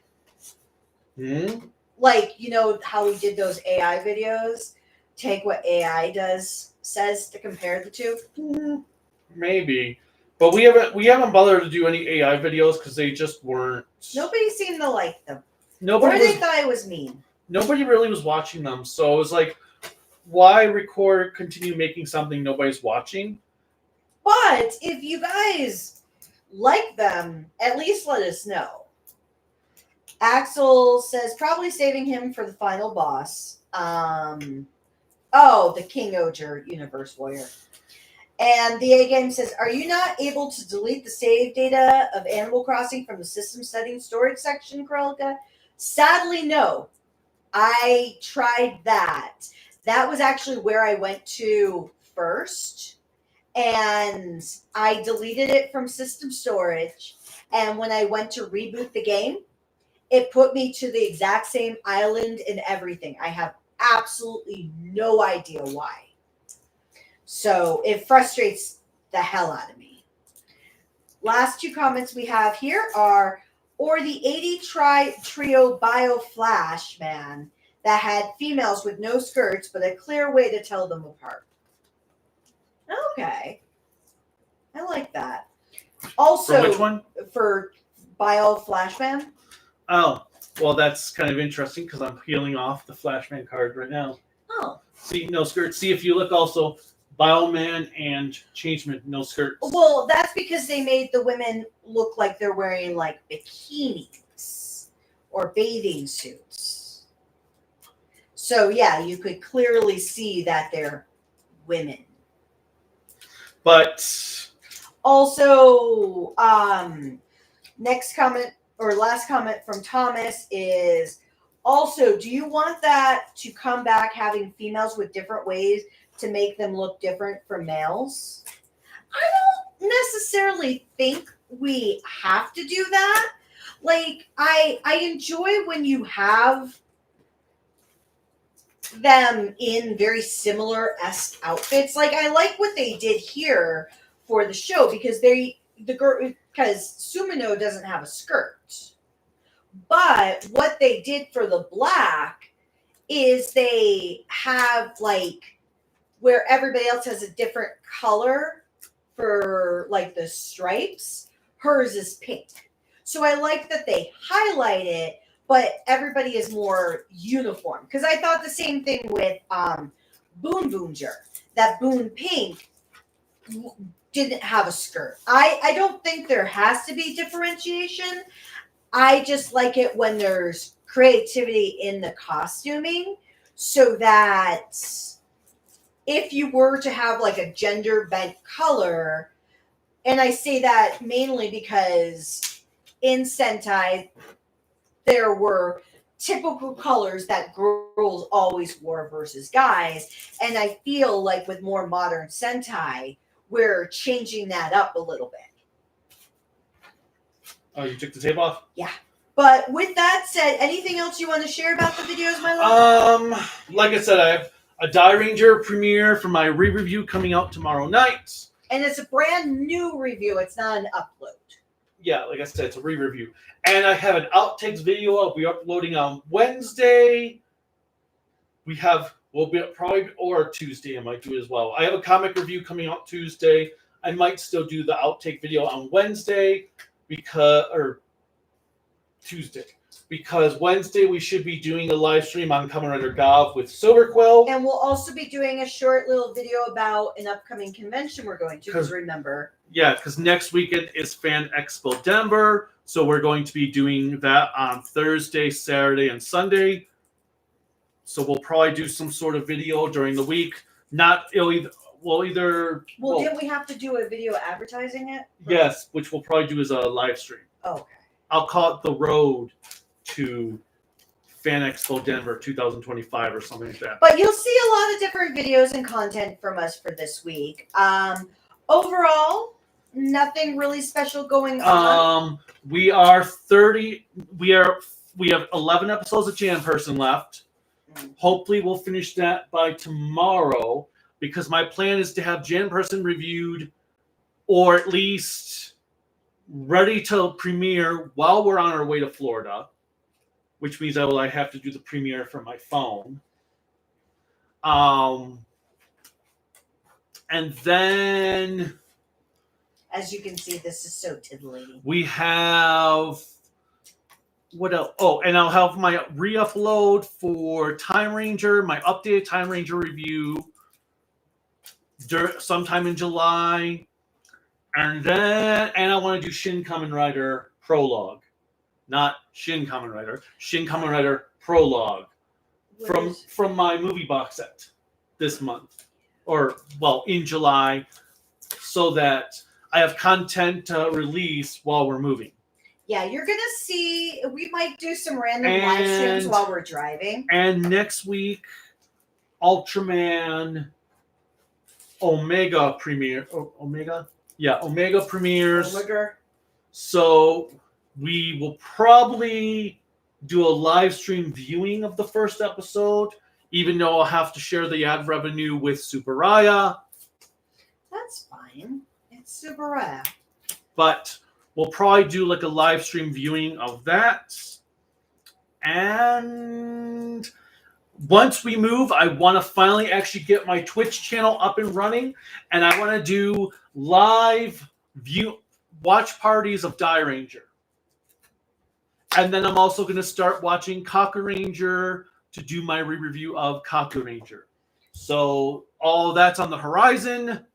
Like, you know how we did those AI videos? Take what AI says to compare the two? Maybe. But we haven't bothered to do any AI videos because they just weren't. Nobody seemed to like them. Or they thought it was mean. Nobody really was watching them. So it was like, why continue making something nobody's watching? But if you guys like them, at least let us know. Axel says probably saving him for the final boss. The King Oger Universe Warrior. And the A Game says, are you not able to delete the save data of Animal Crossing from the system settings storage section, Krelka? Sadly, no. I tried that. That was actually where I went to first. and I deleted it from system storage. And when I went to reboot the game, it put me to the exact same island and everything. I have absolutely no idea why. So it frustrates the hell out of me. Last two comments we have here are, or the 80 trio bio flash man that had females with no skirts, but a clear way to tell them apart. Okay. I like that. Also, For which one? For bio flash man. Oh, well, that's kind of interesting because I'm peeling off the Flashman card right now. Oh. See, no skirts. See, if you look also, Bioman and Changeman, no skirts. Well, that's because they made the women look like they're wearing like bikinis or bathing suits. So yeah, you could clearly see that they're women. But also, next comment or last comment from Thomas is also, do you want that to come back having females with different ways to make them look different from males? I don't necessarily think we have to do that. Like, I enjoy when you have them in very similar-esque outfits. Like, I like what they did here for the show because Sumino doesn't have a skirt. But what they did for the black is they have like where everybody else has a different color for like the stripes, hers is pink. So I like that they highlight it, but everybody is more uniform. Because I thought the same thing with Boonboonger, that Boon Pink didn't have a skirt. I don't think there has to be differentiation. I just like it when there's creativity in the costuming so that if you were to have like a gender bent color, and I say that mainly because in Sentai, there were typical colors that girls always wore versus guys. And I feel like with more modern Sentai, we're changing that up a little bit. Oh, you took the tape off? Yeah. But with that said, anything else you want to share about the videos, my love? Like I said, I have a Die Ranger premiere for my re-review coming out tomorrow night. And it's a brand new review. It's not an upload. Yeah, like I said, it's a re-review. And I have an outtakes video I'll be uploading on Wednesday. We'll be probably, or Tuesday I might do as well. I have a comic review coming out Tuesday. I might still do the outtake video on Wednesday Tuesday. Because Wednesday we should be doing a live stream on Kamen Rider Gov with Silver Quill. And we'll also be doing a short little video about an upcoming convention we're going to, because remember. Yeah, because next weekend is Fan Expo Denver. So we're going to be doing that on Thursday, Saturday, and Sunday. So we'll probably do some sort of video during the week. Didn't we have to do a video advertising it? Yes, which we'll probably do as a live stream. Okay. I'll call it The Road to Fan Expo Denver 2025 or something like that. But you'll see a lot of different videos and content from us for this week. Overall, nothing really special going on. We have 11 episodes of Jam Person left. Hopefully we'll finish that by tomorrow, because my plan is to have Jam Person reviewed, or at least ready to premiere while we're on our way to Florida, which means I have to do the premiere from my phone. And then, as you can see, this is so titillating. We have, what else? Oh, and I'll have my re-upload for Time Ranger, my updated Time Ranger review sometime in July. And I want to do Shin Kamen Rider Prologue. Not Shin Kamen Rider. Shin Kamen Rider Prologue. From my movie box set this month. In July. So that I have content to release while we're moving. Yeah, you're going to see, we might do some random live streams while we're driving. And next week, Ultraman Omega premiere. Omega? Yeah, Omega premieres. Gozyuger. So we will probably do a live stream viewing of the first episode, even though I'll have to share the ad revenue with Superaya. That's fine. It's super rare. But we'll probably do like a live stream viewing of that. And once we move, I want to finally actually get my Twitch channel up and running. And I want to do live watch parties of Die Ranger. And then I'm also going to start watching Kaku Ranger to do my re-review of Kaku Ranger. So all that's on the horizon.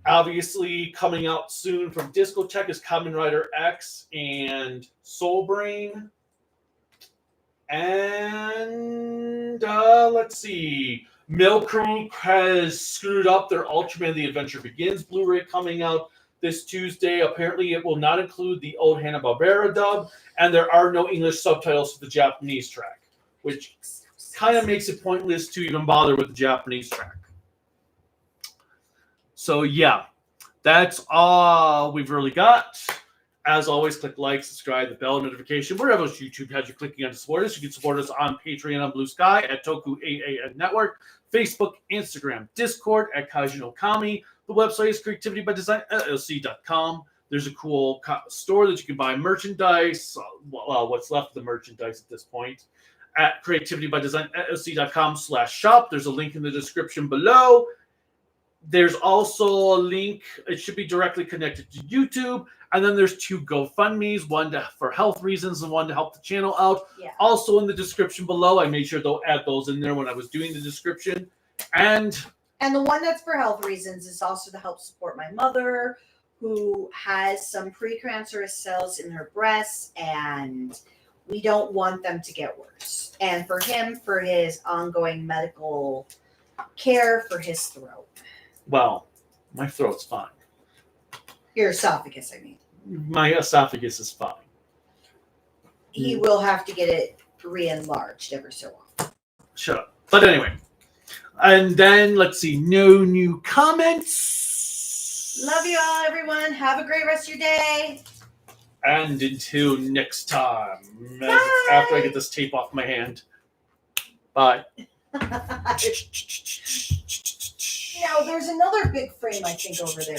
Obviously, coming out soon from Discotheque is Kamen Rider X and Soul Brain. And let's see. Milk Creek has screwed up their Ultraman The Adventure Begins Blu-ray coming out this Tuesday. Apparently, it will not include the old Hanna-Barbera dub, and there are no English subtitles for the Japanese track, which kind of makes it pointless to even bother with the Japanese track. So, yeah, that's all we've really got. As always, click like, subscribe, the bell notification, wherever YouTube has you clicking on to support us. You can support us on Patreon on Bluesky at tokuaannetwork, Facebook, Instagram, Discord at Kaiju no Kami. The website is creativitybydesignllc.com. There's a cool store that you can buy merchandise, well, what's left of the merchandise at this point, at creativitybydesignllc.com/shop. There's a link in the description below. There's also a link, it should be directly connected to YouTube. And then there's 2 GoFundMes, one for health reasons and one to help the channel out. Yeah. Also in the description below, I made sure to add those in there when I was doing the description. And the one that's for health reasons is also to help support my mother, who has some precancerous cells in her breasts, and we don't want them to get worse. And for him, for his ongoing medical care for his throat. well, my throat's fine. Your esophagus, I mean. My esophagus is fine. He will have to get it re-enlarged every so often. Shut up. But anyway. And then, let's see, no new comments. Love you all, everyone. Have a great rest of your day. And until next time. Bye. After I get this tape off my hand. Bye. Now, there's another big frame, I think, over there.